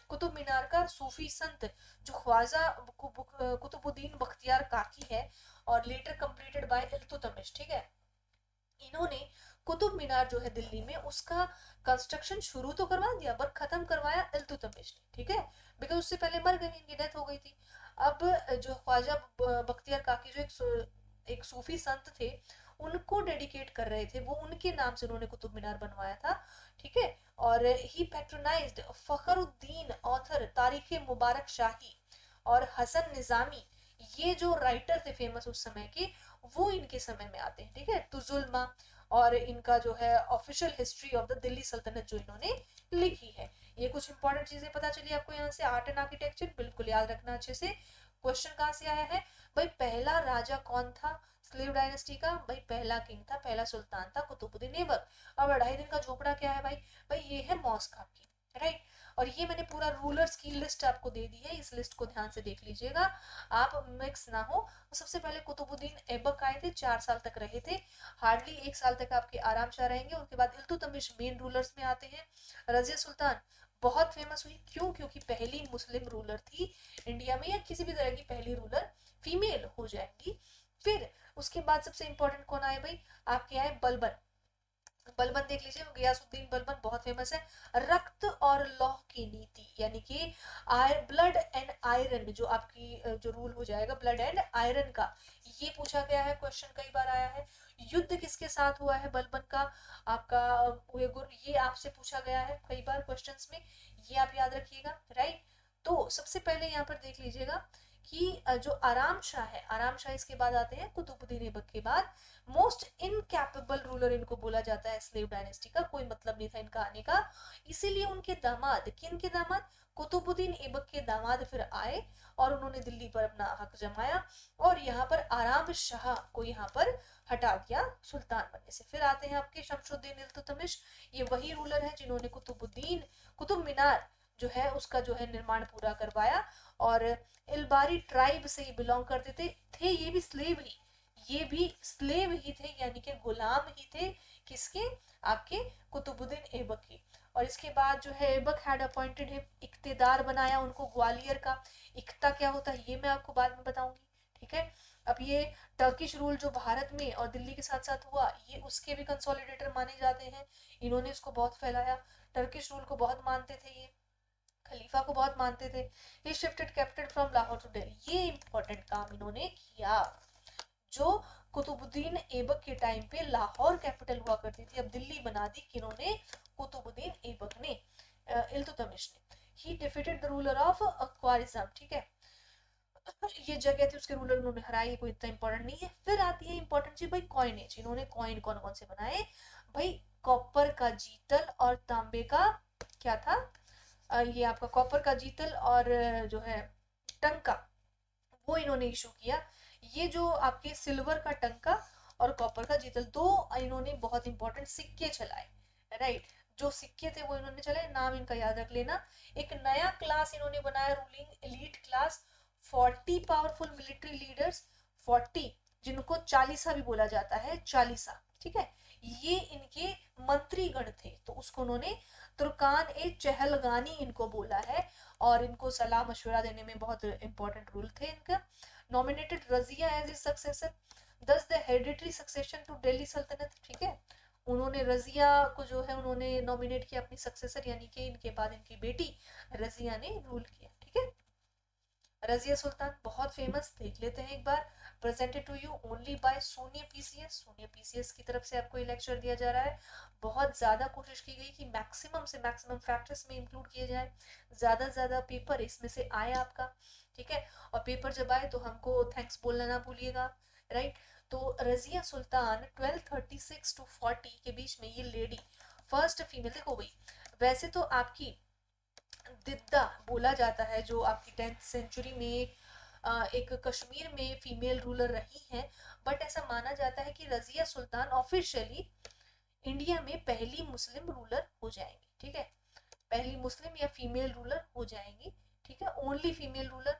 कुतुब मीनार का सूफी संत जो ख्वाजा कुतुबुद्दीन बख्तियार काकी है, और लेटर कंप्लीटेड बाय इल्तुतमिश, ठीक है। इन्होंने कुतुब मीनार जो है दिल्ली में उसका कंस्ट्रक्शन शुरू तो करवा दिया पर खत्म करवाया इल्तुतमिश ने, ठीक है, बिकॉज उससे पहले मर गई, इनकी डेथ हो गई थी। अब जो ख्वाजा बख्तियार काकी जो एक सूफी संत थे उनको डेडिकेट कर रहे थे, वो उनके नाम से उन्होंने कुतुब मीनार बनवाया था, ठीक है। और ही पैट्रोनाइज्ड फखरुद्दीन ऑथर तारीख मुबारक शाही और हसन निजामी, ये जो राइटर थे फेमस उस समय के, वो इनके समय में आते हैं, ठीक है। तुजुल्मा और इनका जो है official history of the Delhi सल्तनत जो इन्होंने लिखी है। ये कुछ इंपॉर्टेंट चीजें पता चली आपको यहाँ से। आर्ट एंड आर्किटेक्चर बिल्कुल याद रखना अच्छे से। क्वेश्चन कहाँ से आया है भाई, पहला राजा कौन था स्लेव डायनेस्टी का? भाई पहला किंग था, पहला सुल्तान था कुतुबुद्दीन ऐबक। अब 2.5 दिन का झोपड़ा क्या है भाई? भाई ये है मॉस्क आपकी, राइट। और ये मैंने पूरा रूलर्स की लिस्ट आपको दे दी है, इस लिस्ट को ध्यान से देख लीजिएगा, आप मिक्स ना हो। सबसे पहले कुतुबुद्दीन ऐबक आए थे, 4 साल तक रहे थे, हार्डली 1 साल तक आपके आराम शाह रहेंगे। उसके बाद इल्तुतमिश मेन रूलर्स में आते हैं। रजिया सुल्तान बहुत फेमस हुई, क्यों? क्योंकि पहली मुस्लिम रूलर थी इंडिया में, या किसी भी तरह की पहली रूलर फीमेल हो जाएंगी। फिर उसके बाद सबसे इंपॉर्टेंट कौन आए भाई? आपके आए बलबन। बलबन देख लीजिए, गयासुद्दीन बलबन बहुत फेमस है। रक्त और लौह की नीति यानी कि ब्लड एंड आयरन जो आपकी जो रूल हो जाएगा ब्लड एंड आयरन का, ये पूछा गया है, क्वेश्चन कई बार आया है। युद्ध किसके साथ हुआ है बलबन का? आपका ये आपसे पूछा गया है कई बार क्वेश्चंस में, ये आप याद रखिएगा, राइट। तो सबसे पहले यहाँ पर देख लीजिएगा कि जो आराम शाह है, आराम शाह इसके बाद आते हैं कुतुबुद्दीन ऐबक के बाद। मोस्ट इनकैपेबल रूलर इनको बोला जाता है स्लेव डायनेस्टी का, कोई मतलब नहीं था इनका आने का, इसीलिए उनके दामाद, किन के दामाद? कुतुबुद्दीन ऐबक के दामाद फिर आए और उन्होंने दिल्ली पर अपना हक जमाया, और यहाँ पर आराम शाह को यहाँ पर हटा दिया सुल्तान बनने से। फिर आते हैं आपके शमशुद्दीन इल्तुतमिश, ये वही रूलर है जिन्होंने कुतुब मीनार जो है उसका जो है निर्माण पूरा करवाया। और इलबारी ट्राइब से ही बिलोंग करते थे ये भी स्लेव ही, ये भी स्लेव ही थे यानी कि गुलाम ही थे, किसके? आपके कुतुबुद्दीन ऐबक के। और इसके बाद जो है ऐबक हैड अपॉइंटेड हिम, इक्तेदार बनाया उनको ग्वालियर का। इक्ता क्या होता है ये मैं आपको बाद में बताऊंगी, ठीक है। अब ये टर्किश रूल जो भारत में और दिल्ली के साथ साथ हुआ, ये उसके भी कंसोलिडेटर माने जाते हैं, इन्होंने इसको बहुत फैलाया। टर्किश रूल को बहुत मानते थे ये, खलीफा को बहुत मानते थे। He shifted capital from Lahore to Delhi, ये इंपॉर्टेंट काम इन्होंने किया। जो कुतुबुद्दीन ऐबक के टाइम पे लाहौर कैपिटल हुआ करती थी, अब दिल्ली बना दी किन्होंने? कुतुबुद्दीन ऐबक ने, इल्तुतमिश ने। He defeated the ruler of Khwarizm, ठीक है, ये जगह थी उसके रूलर उन्होंने हराई, कोई इतना इंपॉर्टेंट नहीं है। फिर आती है इंपॉर्टेंट चीज भाई, कॉइनेज। इन्होंने कॉइन कौन कौन से बनाए भाई? कॉपर का जीतल और तांबे का क्या था? ये आपका कॉपर का जीतल और जो है टंका, वो इन्होंने इशू किया। ये जो आपके सिल्वर का टंका और कॉपर का जीतल, दो इन्होंने बहुत इंपॉर्टेंट सिक्के चलाए, राइट। जो सिक्के थे वो इन्होंने चलाए, नाम इनका याद रख लेना। एक नया क्लास इन्होंने बनाया, ruling elite class, 40 powerful military leaders, 40 जिनको चालीसा भी बोला जाता है, चालीसा, ठीक है। ये इनके मंत्री गण थे, तो उसको उन्होंने तुर्कान ए चहलगानी इनको बोला है, और इनको सलाह मशवरा देने में बहुत इंपॉर्टेंट रोल थे इनका। Nominated Razia as is successor, thus the hereditary succession to Delhi Sultanate, ठीक है। उन्होंने रजिया को जो है उन्होंने नॉमिनेट किया अपनी सक्सेसर, यानी कि इनके बाद इनकी बेटी रजिया ने रूल किया, ठीक है। रजिया सुल्तान बहुत फेमस, देख लेते हैं एक बार। Presented to you only by Sonia PCS. Sonia PCS की तरफ से आपको ये लेक्चर दिया जा रहा है। बहुत ज़्यादा कोशिश की गई कि मैक्सिमम से मैक्सिमम फैक्टर्स में इंक्लूड किए जाए, ज़्यादा से ज़्यादा पेपर इसमें से आए आपका, ठीक है। और पेपर जब आए तो हमको थैंक्स बोलना ना भूलिएगा, राइट। तो रजिया सुल्तान 1236 टू 40 के बीच में ये लेडी फर्स्ट फीमेल, देखो भाई वैसे तो आपकी दिद्दा बोला जाता है जो आपकी 10th सेंचुरी में एक कश्मीर में फीमेल रूलर रही हैं, बट ऐसा माना जाता है कि रजिया सुल्तान ऑफिशियली इंडिया में पहली मुस्लिम रूलर हो जाएंगी, ठीक है। पहली मुस्लिम या फीमेल रूलर हो जाएंगी, ठीक है, ओनली फीमेल रूलर।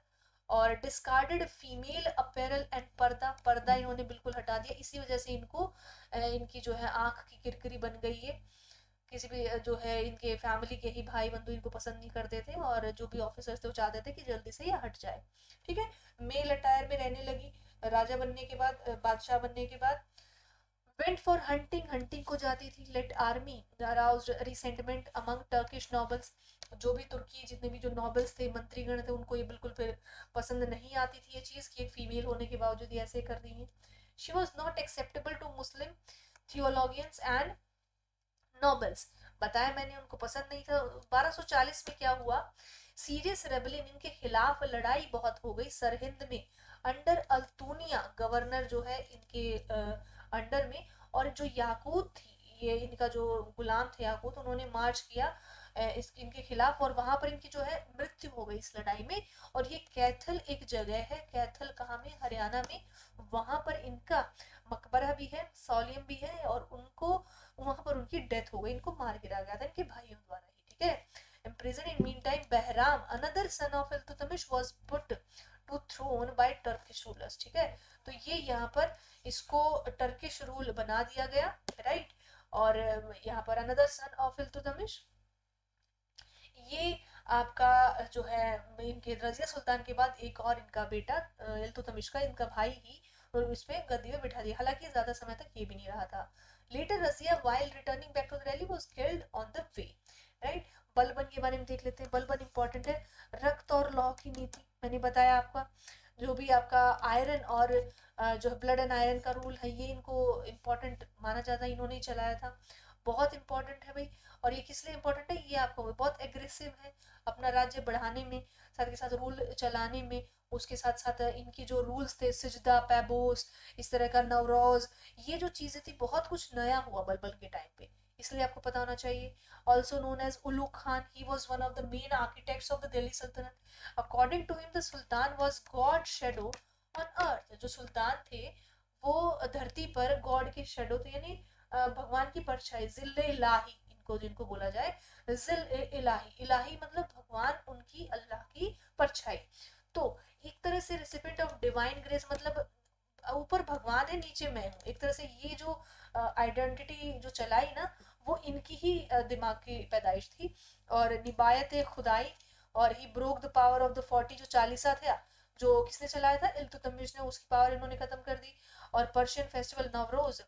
और डिस्कार्डेड फीमेल अपैरल एंड पर्दा, पर्दा इन्होंने बिल्कुल हटा दिया, इसी वजह से इनको इनकी जो है आंख की किरकिरी बन गई है। किसी भी जो है इनके फैमिली के ही भाई बंधु इनको पसंद नहीं करते थे, और जो भी ऑफिसर्स थे वो चाहते थे कि जल्दी से ये हट जाए, ठीक है। मेल अटायर में रहने लगी राजा बनने के बाद, बादशाह बनने के बाद। वेंट फॉर हंटिंग, हंटिंग को जाती थी। Late army aroused resentment among Turkish nobles, जो भी तुर्की जितने भी जो नॉबल्स थे, मंत्रीगण थे, उनको ये बिल्कुल फिर पसंद नहीं आती थी ये चीज़ कि एक फीमेल होने के बावजूद ये ऐसे कर रही है। She was not acceptable to Muslim theologians and nobles, बताया मैंने, उनको पसंद नहीं था। 1240 में क्या हुआ, सीरियस रेबलियन इनके खिलाफ लड़ाई बहुत हो गई सरहिंद में, अंडर अल्तूनिया गवर्नर जो है इनके अंडर में। और जो याकूत थी, ये इनका जो गुलाम थे याकूत, उन्होंने मार्च किया इनके खिलाफ, और वहां पर इनकी जो है मृत्यु हो गई इस लड़ाई में। और ये कैथल एक जगह है, कैथल कहाँ में, हरियाणा में, वहां पर इनका मकबरा भी है, सॉलियम भी है, और उनको वहां पर उनकी डेथ हो गई, इनको मार गिरा गया था इनके भाइयों द्वारा ही, ठीक है। imprisoned in meantime Bahram, another son of Iltutmish, was put to throne by Turkish rulers, ठीक है। तो ये यहाँ पर इसको टर्किश रूल बना दिया गया, राइट। और यहाँ पर अनदर सन ऑफ इल्तुतमिश, ये आपका जो है इनके रजिया सुल्तान के बाद एक और इनका बेटा इल्तुतमिश का, इनका भाई ही, और इस पे गद्दी में बिठा दिया, हालांकि ज्यादा समय तक ये भी नहीं रहा था। Later Razia while returning back to Delhi was killed on the way, right. Balban के बारे में देख लेते हैं, बलबन इंपॉर्टेंट है। रक्त और लौह की नीति, मैंने बताया आपका, जो भी आपका आयरन और जो ब्लड एंड आयरन का रूल है, ये इनको इम्पोर्टेंट माना जाता है, इन्होंने ही चलाया था, बहुत इंपॉर्टेंट है भाई। और ये किस लिए इंपॉर्टेंट है, ये आपको बहुत एग्रेसिव है अपना राज्य बढ़ाने में, साथ के साथ रूल चलाने में। उसके साथ साथ इनकी जो रूल्स थे, सिजदा, पैबोस, इस तरह का नवरोज, ये जो चीजें थी, बहुत कुछ नया हुआ बलबल के टाइम पे, इसलिए आपको पता होना चाहिए। Also known as Ulugh Khan, he was one of the main architects of the Delhi Sultanate. According to him the sultan was god shadow on earth, जो सुल्तान थे वो धरती पर गॉड के शेडो थे, यानी भगवान की परछाई, जिल्ले इलाही इनको जिनको बोला जाए, जिल इलाही, इलाही मतलब भगवान, उनकी अल्लाह की परछाई। तो एक तरह से रिसिपेंट ऑफ डिवाइन ग्रेस, मतलब ऊपर भगवान है, नीचे मैं हूँ, एक तरह से ये जो आइडेंटिटी जो चलाई ना, वो इनकी ही दिमाग की पैदाइश थी। और निबायत खुदाई, और he broke the power of the 40, जो चालीसा था, जो किसने चलाया था, इल्तुतमिश ने, उसकी पावर इन्होंने खत्म कर दी। और पर्शियन फेस्टिवल नवरोज,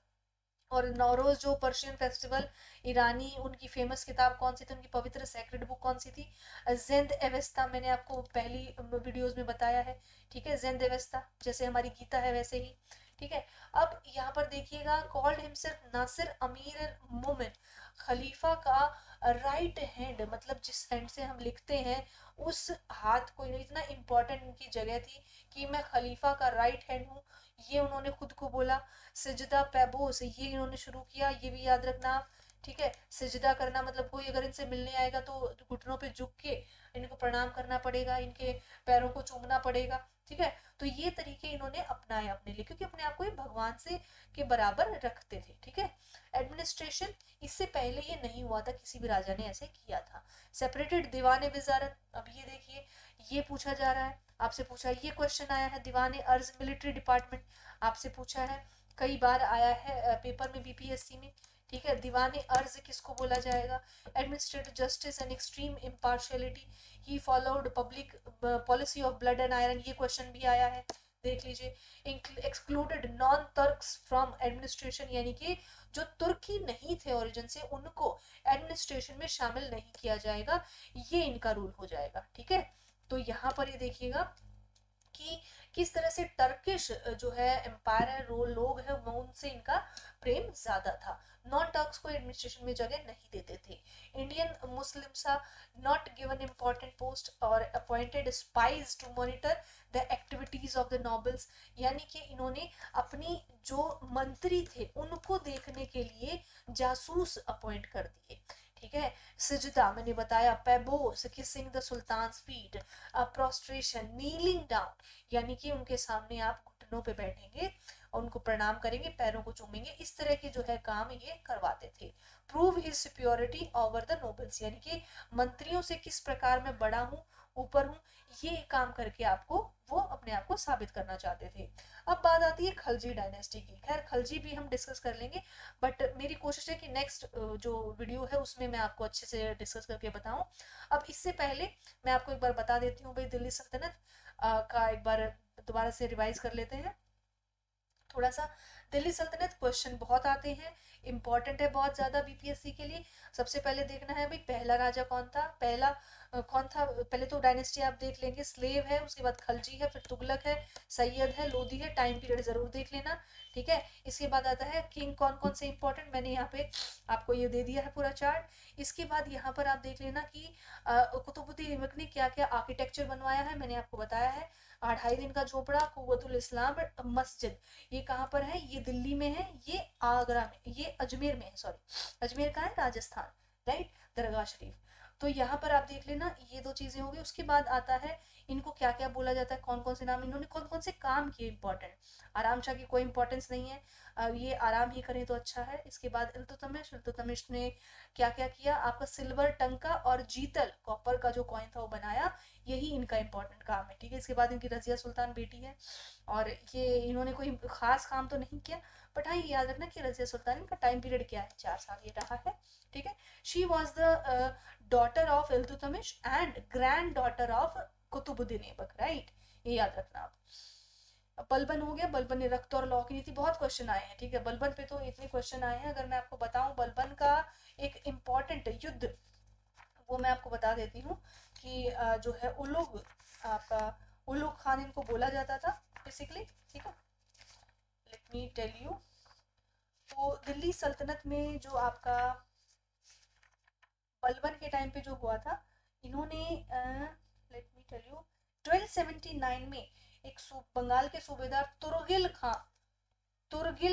और नवरोज जो पर्शियन फेस्टिवल, ईरानी उनकी फेमस किताब कौन सी थी, उनकी पवित्र सेक्रेड बुक कौन सी थी, जेंद एवेस्ता, मैंने आपको पहली वीडियोस में बताया है, ठीक है। जेंद एवेस्ता जैसे हमारी गीता है वैसे ही, ठीक है। अब यहाँ पर देखिएगा, कॉल्ड हिमसेल्फ नासिर अमीर मोमिन, खलीफा का राइट हैंड, मतलब जिस हैंड से हम लिखते हैं उस हाथ को, इतना इंपॉर्टेंट इनकी जगह थी कि मैं खलीफा का राइट हैंड हूँ, ये उन्होंने खुद को बोला। सिजदा पैबोस, ये इन्होंने शुरू किया, ये भी याद रखना आप, ठीक है। सिजदा करना मतलब कोई अगर इनसे मिलने आएगा तो घुटनों पे झुक के इनको प्रणाम करना पड़ेगा, इनके पैरों को चूमना पड़ेगा, ठीक है। तो ये तरीके इन्होंने अपनाए अपने लिए, क्योंकि अपने आप को ये भगवान से के बराबर रखते थे, ठीक है। एडमिनिस्ट्रेशन, इससे पहले ये नहीं हुआ था, किसी भी राजा ने ऐसे किया था। सेपरेटेड दीवान वजारत, अब ये देखिए, ये पूछा जा रहा है आपसे, पूछा ये क्वेश्चन आया है, दीवान अर्ज मिलिट्री डिपार्टमेंट आपसे पूछा है, कई बार आया है पेपर में, बीपीएससी में, ठीक है। दीवान अर्ज किसको बोला जाएगा, administrative justice and extreme impartiality, he followed public policy of blood and iron, ये क्वेश्चन भी आया है, देख लीजिए। Excluded non Turks from administration, यानी कि जो तुर्की नहीं थे ओरिजिन से, उनको एडमिनिस्ट्रेशन में शामिल नहीं किया जाएगा, ये इनका रूल हो जाएगा, ठीक है। तो यहाँ पर ये देखिएगा, किस तरह से टर्किश जो है एम्पायर है, लोग है, उनसे इनका प्रेम ज्यादा था। नॉन टर्क्स को एडमिनिस्ट्रेशन में जगह नहीं देते थे। Indian Muslims not given important post और appointed spies to monitor the activities of the nobles, यानी कि इन्होंने अपनी जो मंत्री थे उनको देखने के लिए जासूस अपॉइंट कर दिए। ठीक है। सिजदा मैंने बताया, पैबोस kissing the sultan feet, prostration kneeling down, यानी कि उनके सामने आप घुटनों पे बैठेंगे और उनको प्रणाम करेंगे, पैरों को चूमेंगे, इस तरह के जो है काम ये करवाते थे। Prove his superiority over the nobles, यानी कि मंत्रियों से किस प्रकार मैं बड़ा हूँ, ऊपर हूँ, ये काम करके आपको वो अपने आप को साबित करना चाहते थे। अब बात आती है खलजी डायनेस्टी की। खैर खलजी भी हम डिस्कस कर लेंगे, बट मेरी कोशिश है कि नेक्स्ट जो वीडियो है उसमें मैं आपको अच्छे से डिस्कस करके बताऊं। अब इससे पहले मैं आपको एक बार बता देती हूँ भाई, दिल्ली सल्तनत का एक बार दोबारा से रिवाइज कर लेते हैं थोड़ा सा। दिल्ली सल्तनत क्वेश्चन बहुत आते हैं, इंपॉर्टेंट है बहुत ज्यादा बीपीएससी के लिए। सबसे पहले देखना है भाई पहला राजा कौन था, कौन था, पहले तो डायनेस्टी आप देख लेंगे, स्लेव है, उसके बाद खलजी है, फिर तुगलक है, सैयद है, लोधी है, टाइम पीरियड जरूर देख लेना। ठीक है। इसके बाद आता है किंग कौन कौन से इंपॉर्टेंट, मैंने यहाँ पे आपको ये दे दिया है पूरा चार्ट। इसके बाद यहाँ पर आप देख लेना कि कुतुबुद्दीन ऐबक ने क्या क्या आर्किटेक्चर बनवाया है, मैंने आपको बताया है। 2.5 दिन का झोपड़ा, कुव्वतुल इस्लाम मस्जिद, ये कहाँ पर है, ये दिल्ली में है, ये आगरा में, ये अजमेर में है, सॉरी अजमेर का है, राजस्थान, राइट, दरगाह शरीफ। तो यहाँ पर आप देख लेना ये दो चीजें होगी। उसके बाद आता है इनको क्या क्या बोला जाता है, कौन कौन से नाम, इन्होंने कौन कौन से काम किए इंपॉर्टेंट। आराम शाह की कोई इंपॉर्टेंस नहीं है, ये आराम ही करें तो अच्छा है। इसके बाद इल्तुतमिश ने क्या क्या किया, आपका सिल्वर टंका और जीतल कॉपर का जो कॉइन था वो बनाया, यही इनका इंपॉर्टेंट काम है। ठीक है। इसके बाद इनकी रजिया सुल्तान बेटी है, और ये इन्होंने कोई खास काम तो नहीं किया, बट हाँ ये याद रखना कि रजिया सुल्तान का टाइम पीरियड क्या है, 4 साल ये रहा है। ठीक है। She was the daughter of Iltutmish and granddaughter of Qutbuddin Aibak, right, ये याद रखना आप। बलबन हो गया, बलबन ने रक्त और लौ की नीति, बहुत क्वेश्चन आए हैं। ठीक है। बलबन पे तो इतने क्वेश्चन आए हैं, अगर मैं आपको बताऊं बलबन का एक इम्पॉर्टेंट युद्ध वो मैं आपको बता देती हूँ कि जो है उलुग, आपका उलुग खान इनको बोला जाता था बेसिकली। ठीक है। लेट मी टेल यू, तो दिल्ली सल्तनत में जो आपका बलबन के टाइम पे जो हुआ था, इन्होंने लेट मी टेल यू 1279 में एक बंगाल के सूबेदार तुर्गिल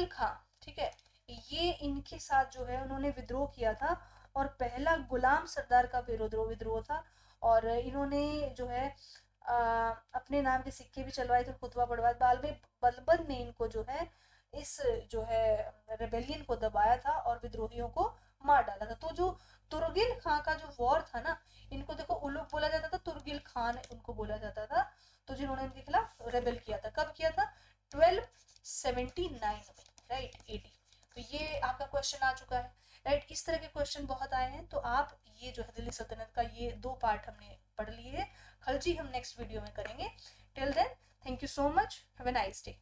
खां, ठीक है, ये इनके साथ जो है उन्होंने विद्रोह किया था, और पहला गुलाम सरदार का विद्रोह था। और इन्होंने जो है अपने नाम के सिक्के भी चलवाए थे, खुतबा पढ़वाए। बाद में बलबन ने इनको जो है इस जो है रेबेलियन को दबाया था और विद्रोहियों को मार डाला था। तो जो तुर्गिल खान का जो वॉर था ना, इनको देखो उलुग बोला जाता था, तुर्गिल खान उनको बोला जाता था, तो जिन्होंने इनके खिलाफ रेबेल किया था। कब किया था, 1279 में, राइट, 80। तो ये आपका क्वेश्चन आ चुका है, राइट। इस तरह के क्वेश्चन बहुत आए हैं, तो आप ये जो है दिल्ली सल्तनत का ये 2 पार्ट हमने पढ़ लिए। खलजी हम नेक्स्ट वीडियो में करेंगे। Till then thank you so much, have a nice day.